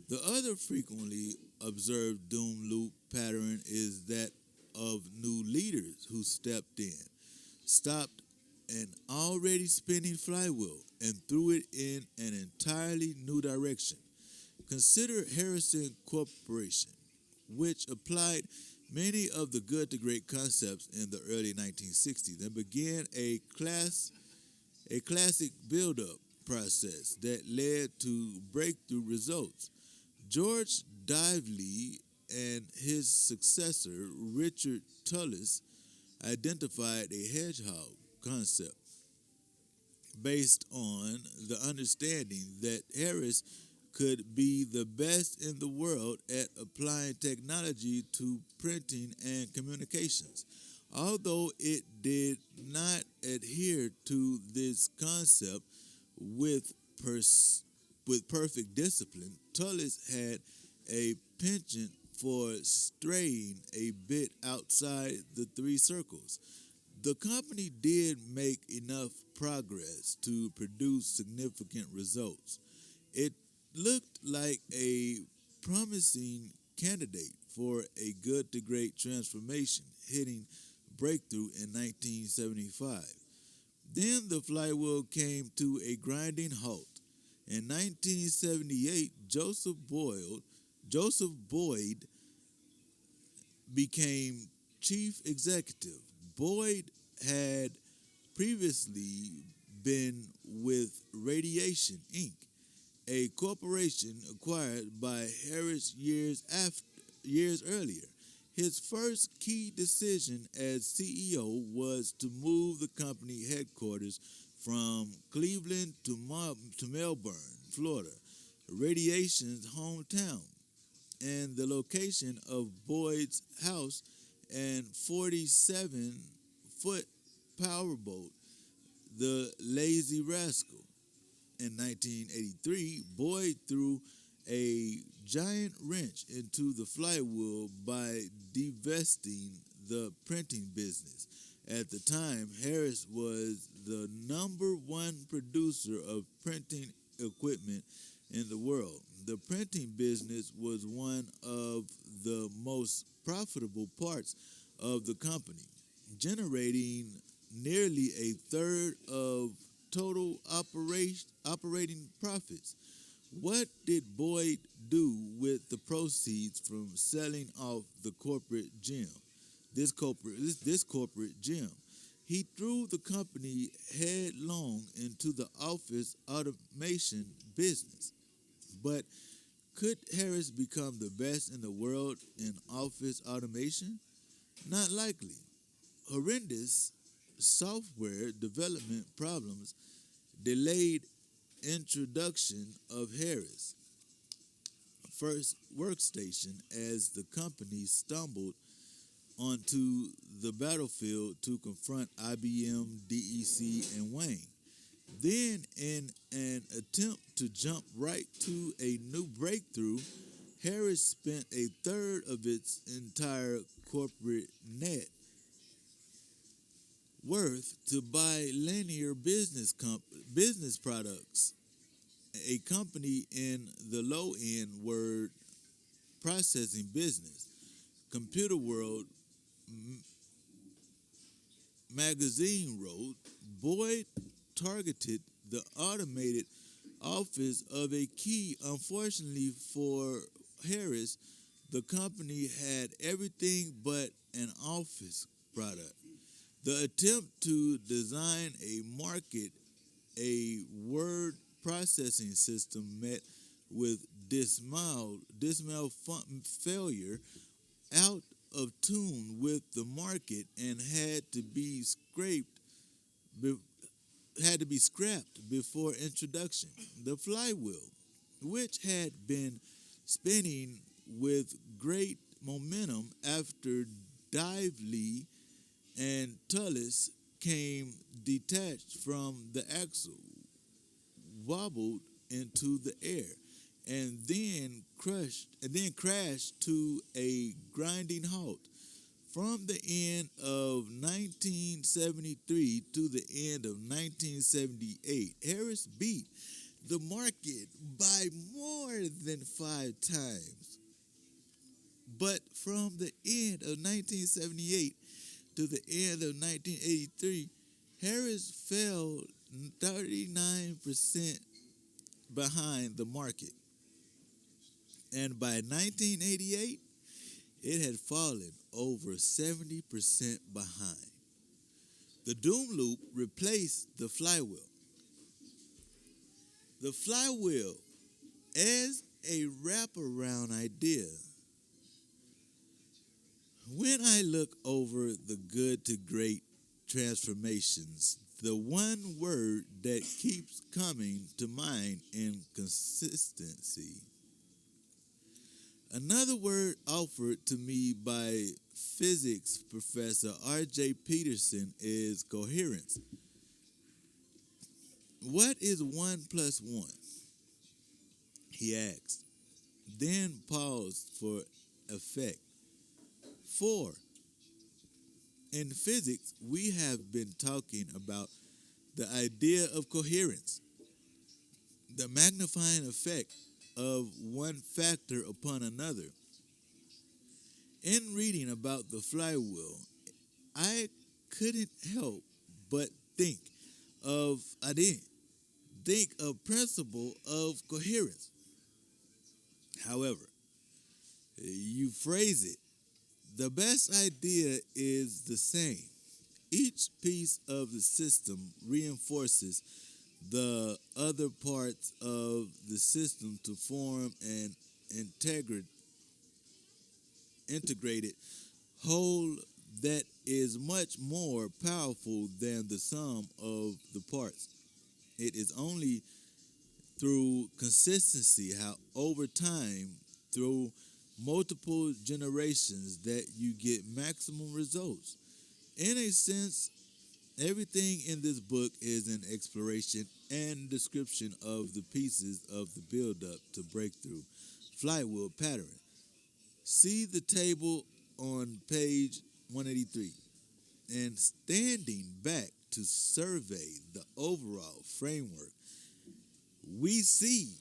A: The other frequently observed doom loop pattern is that of new leaders who stepped in, stopped an already spinning flywheel, and threw it in an entirely new direction. Consider Harrison Corporation, which applied many of the good to great concepts in the early 1960s and began a classic build-up process that led to breakthrough results. George Dively and his successor, Richard Tullis, identified a hedgehog concept based on the understanding that Harris could be the best in the world at applying technology to printing and communications. Although it did not adhere to this concept with, with perfect discipline, Tullis had a penchant for straying a bit outside the three circles. The company did make enough progress to produce significant results. It looked like a promising candidate for a good to great transformation, hitting breakthrough in 1975. Then the flywheel came to a grinding halt. In 1978, Joseph Boyd became chief executive. Boyd had previously been with Radiation Inc., a corporation acquired by Harris years earlier. His first key decision as CEO was to move the company headquarters from Cleveland to Melbourne, Florida, Radiation's hometown, and the location of Boyd's house and 47-foot powerboat, the Lazy Rascal. In 1983, Boyd threw a giant wrench into the flywheel by divesting the printing business. At the time, Harris was the number one producer of printing equipment in the world. The printing business was one of the most profitable parts of the company, generating nearly a third of total operating profits. What did Boyd do with the proceeds from selling off the corporate gem? This corporate gem. He threw the company headlong into the office automation business. But could Harris become the best in the world in office automation? Not likely. Horrendous software development problems delayed introduction of Harris' first workstation as the company stumbled onto the battlefield to confront IBM, DEC, and Wayne. Then, in an attempt to jump right to a new breakthrough, Harris spent a third of its entire corporate net worth to buy Linear Business Products, a company in the low-end word processing business. Computer World magazine wrote, Boyd targeted the automated office of a key. Unfortunately for Harris, the company had everything but an office product. The attempt to design a word processing system met with failure, out of tune with the market, and be, had to be scrapped before introduction. The flywheel, which had been spinning with great momentum after Dively and Tullis came detached from the axle, wobbled into the air, and then crashed to a grinding halt. From the end of 1973 to the end of 1978, Harris beat the market by more than 5 times. But from the end of 1978 to the end of 1983, Harris fell 39% behind the market. And by 1988, it had fallen over 70% behind. The doom loop replaced the flywheel. The flywheel, as a wraparound idea, when I look over the good to great transformations, the one word that keeps coming to mind is consistency. Another word offered to me by physics professor R.J. Peterson is coherence. What is 1 plus 1? He asked, then paused for effect. 4. In physics, we have been talking about the idea of coherence, the magnifying effect of one factor upon another. In reading about the flywheel, I couldn't help but think I didn't think of principle of coherence. However, you phrase it, the best idea is the same. Each piece of the system reinforces the other parts of the system to form an integrated whole that is much more powerful than the sum of the parts. It is only through consistency, how over time, through multiple generations, that you get maximum results. In a sense, everything in this book is an exploration and description of the pieces of the build-up to breakthrough flywheel pattern. See the table on page 183. And standing back to survey the overall framework, we see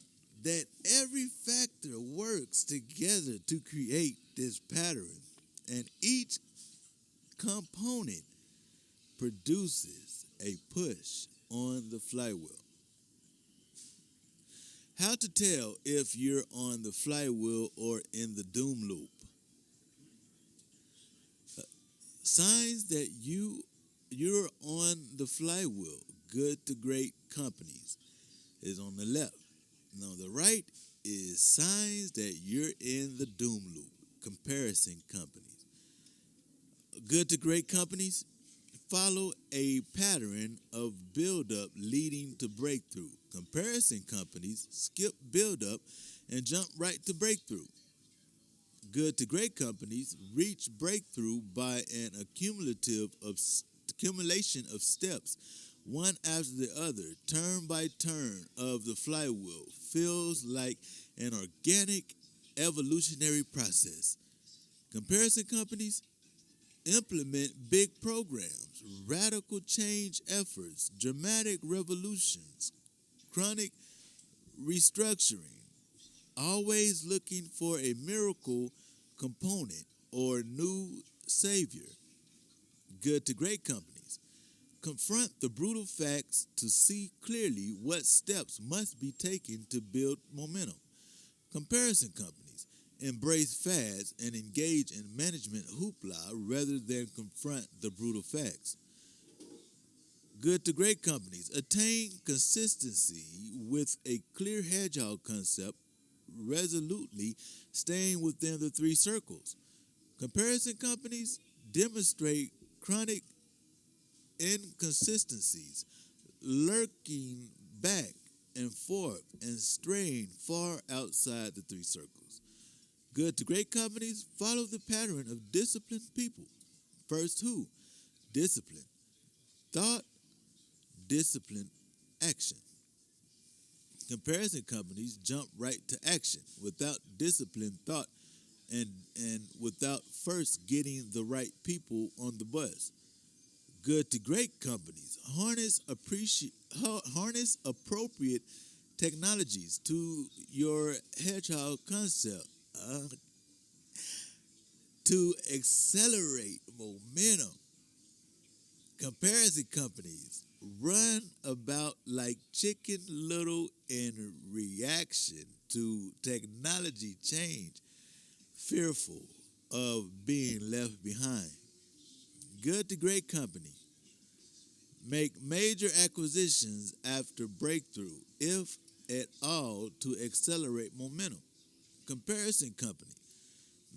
A: that every factor works together to create this pattern, and each component produces a push on the flywheel. How to tell if you're on the flywheel or in the doom loop? Signs that you're on the flywheel, good to great companies, is on the left. Now the right is signs that you're in the doom loop, comparison companies. Good to great companies follow a pattern of build-up leading to breakthrough. Comparison companies skip build-up and jump right to breakthrough. Good to great companies reach breakthrough by an accumulation of steps, one after the other, turn by turn of the flywheel. Feels like an organic evolutionary process. Comparison companies implement big programs, radical change efforts, dramatic revolutions, chronic restructuring, always looking for a miracle component or new savior. Good to great companies confront the brutal facts to see clearly what steps must be taken to build momentum. Comparison companies embrace fads, and engage in management hoopla rather than confront the brutal facts. Good to great companies attain consistency with a clear hedgehog concept, resolutely staying within the three circles. Comparison companies demonstrate chronic inconsistencies, lurking back and forth and straying far outside the three circles. Good to great companies follow the pattern of disciplined people. First, who? Discipline. Thought, discipline, action. Comparison companies jump right to action without disciplined thought and, and without first getting the right people on the bus. Good to great companies harness appropriate technologies to your hedgehog concept uh, to accelerate momentum. Comparison companies run about like Chicken Little in reaction to technology change, fearful of being left behind. Good to great company make major acquisitions after breakthrough, if at all, to accelerate momentum. Comparison company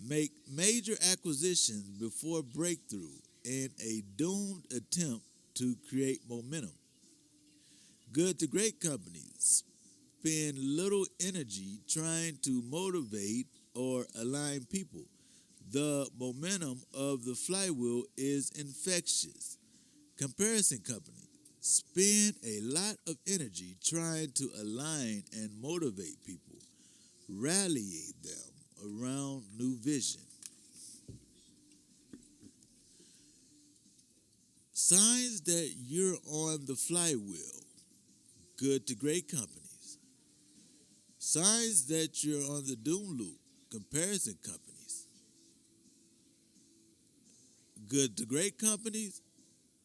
A: make major acquisitions before breakthrough in a doomed attempt to create momentum. Good to great companies spend little energy trying to motivate or align people. The momentum of the flywheel is infectious. Comparison companies spend a lot of energy trying to align and motivate people, rallying them around new vision. Signs that you're on the flywheel. Good to great companies. Signs that you're on the doom loop. Comparison companies. Good to great companies.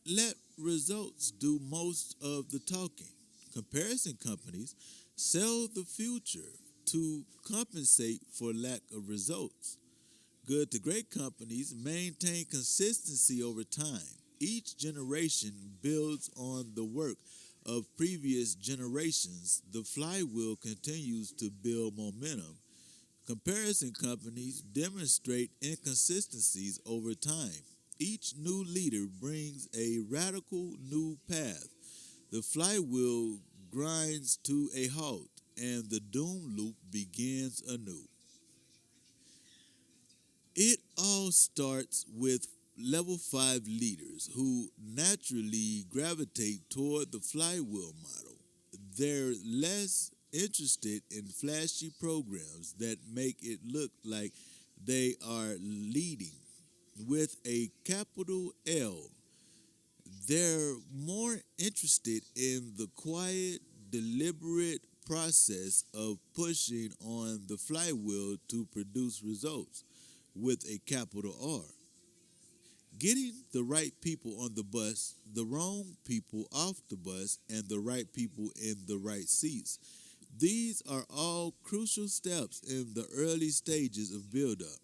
A: Let results do most of the talking. Comparison companies sell the future to compensate for lack of results. Good to great companies maintain consistency over time. Each generation builds on the work of previous generations. The flywheel continues to build momentum. Comparison companies demonstrate inconsistencies over time. Each new leader brings a radical new path. The flywheel grinds to a halt, and the doom loop begins anew. It all starts with level 5 leaders who naturally gravitate toward the flywheel model. They're less interested in flashy programs that make it look like they are leading with a capital L. They're more interested in the quiet, deliberate process of pushing on the flywheel to produce results with a capital R. Getting the right people on the bus, the wrong people off the bus, and the right people in the right seats. These are all crucial steps in the early stages of build-up.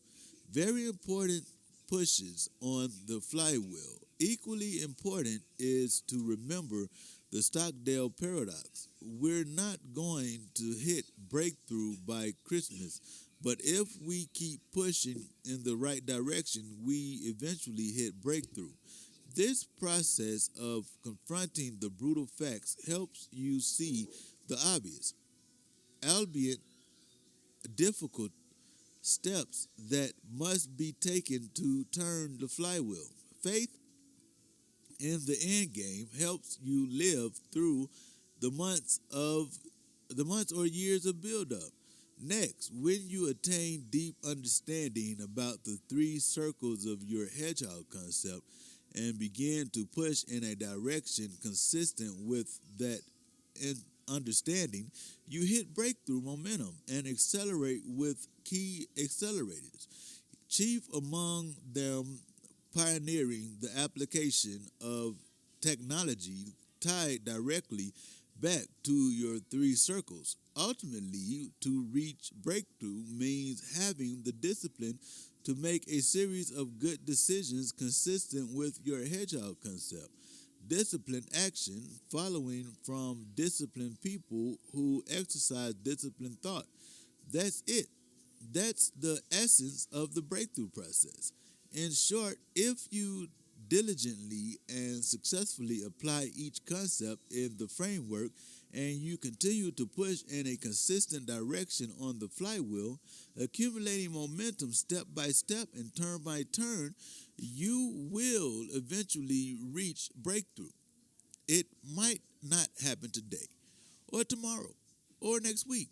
A: Very important pushes on the flywheel. Equally important is to remember the Stockdale paradox. We're not going to hit breakthrough by Christmas, but if we keep pushing in the right direction, we eventually hit breakthrough. This process of confronting the brutal facts helps you see the obvious, albeit difficult steps that must be taken to turn the flywheel. Faith in the end game helps you live through the months of the months or years of buildup. Next, when you attain deep understanding about the three circles of your hedgehog concept and begin to push in a direction consistent with that understanding, you hit breakthrough momentum and accelerate with key accelerators. Chief among them, pioneering the application of technology tied directly Back to your three circles. Ultimately, to reach breakthrough means having the discipline to make a series of good decisions consistent with your hedgehog concept. Disciplined action following from disciplined people who exercise disciplined thought. That's it. That's the essence of the breakthrough process. In short, if you diligently and successfully apply each concept in the framework and you continue to push in a consistent direction on the flywheel, accumulating momentum step by step and turn by turn, you will eventually reach breakthrough. It might not happen today or tomorrow or next week.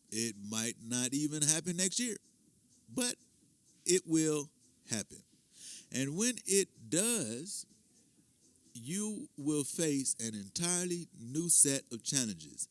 A: It might not even happen next year, but it will happen. And when it does, you will face an entirely new set of challenges.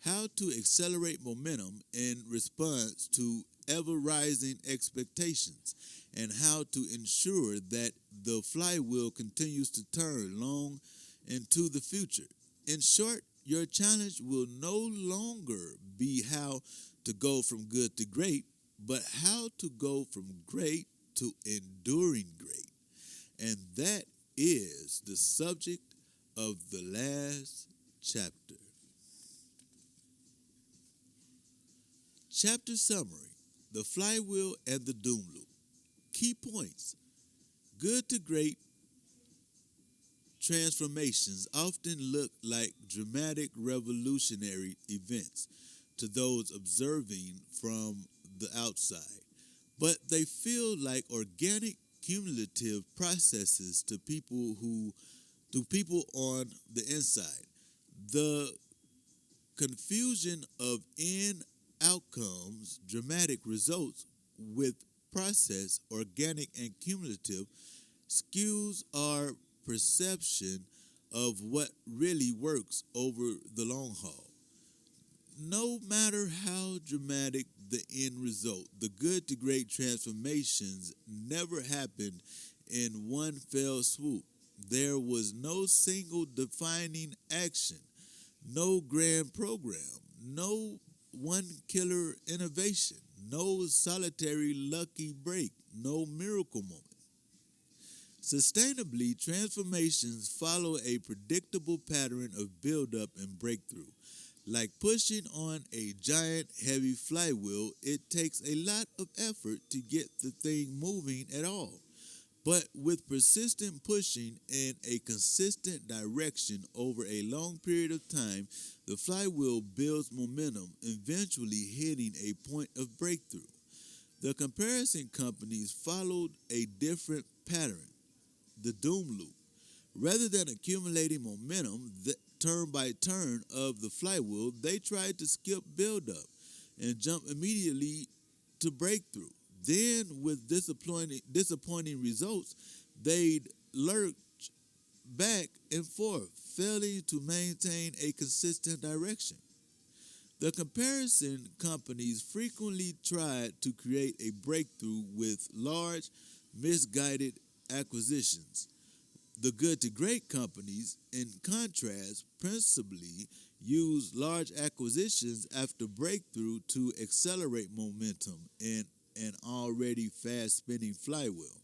A: How to accelerate momentum in response to ever rising expectations, and how to ensure that the flywheel continues to turn long into the future. In short, your challenge will no longer be how to go from good to great, but how to go from great to enduring great. And that is the subject of the last chapter. Chapter summary: The Flywheel and the Doom Loop. Key points: good to great transformations often look like dramatic revolutionary events to those observing from the outside, but they feel like organic cumulative processes to people on the inside. The confusion of end outcomes, dramatic results with process, organic and cumulative, skews our perception of what really works over the long haul. No matter how dramatic the end result, the good to great transformations never happened in one fell swoop. There was no single defining action, no grand program, no one killer innovation, no solitary lucky break, no miracle moment. Sustainably, transformations follow a predictable pattern of buildup and breakthrough. Like pushing on a giant heavy flywheel, it takes a lot of effort to get the thing moving at all. But with persistent pushing in a consistent direction over a long period of time, the flywheel builds momentum, eventually hitting a point of breakthrough. The comparison companies followed a different pattern, the doom loop. Rather than accumulating momentum turn by turn of the flywheel, they tried to skip buildup and jump immediately to breakthrough. Then, with disappointing results, they'd lurch back and forth, failing to maintain a consistent direction. The comparison companies frequently tried to create a breakthrough with large, misguided acquisitions. The good to great companies, in contrast, principally use large acquisitions after breakthrough to accelerate momentum in an already fast spinning flywheel.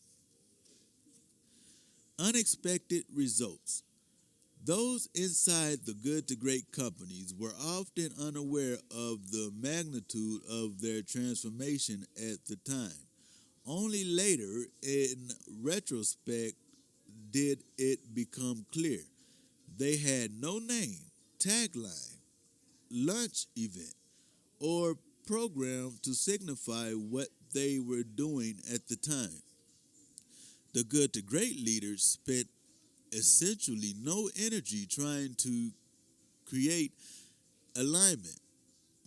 A: Unexpected results. Those inside the good to great companies were often unaware of the magnitude of their transformation at the time. Only later, in retrospect, did it become clear. They had no name, tagline, launch event, or program to signify what they were doing at the time. The good to great leaders spent essentially no energy trying to create alignment,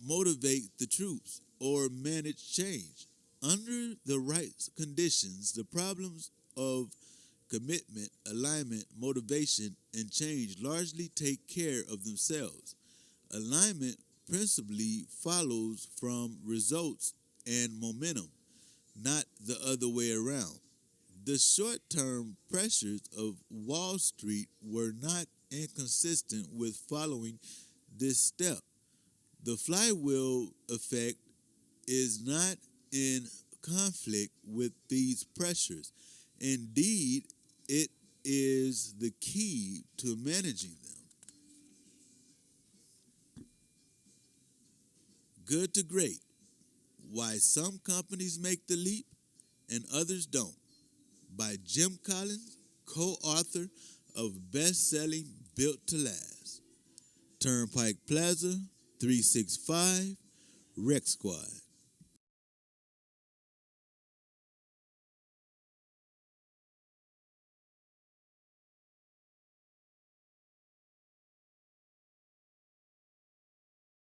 A: motivate the troops, or manage change. Under the right conditions, the problems of commitment, alignment, motivation, and change largely take care of themselves. Alignment principally follows from results and momentum, not the other way around. The short term pressures of Wall Street were not inconsistent with following this step. The flywheel effect is not in conflict with these pressures. Indeed, it is the key to managing them. Good to Great: Why Some Companies Make the Leap and Others Don't, by Jim Collins, co-author of best-selling Built to Last. Turnpike Plaza, 365, Rec Squad.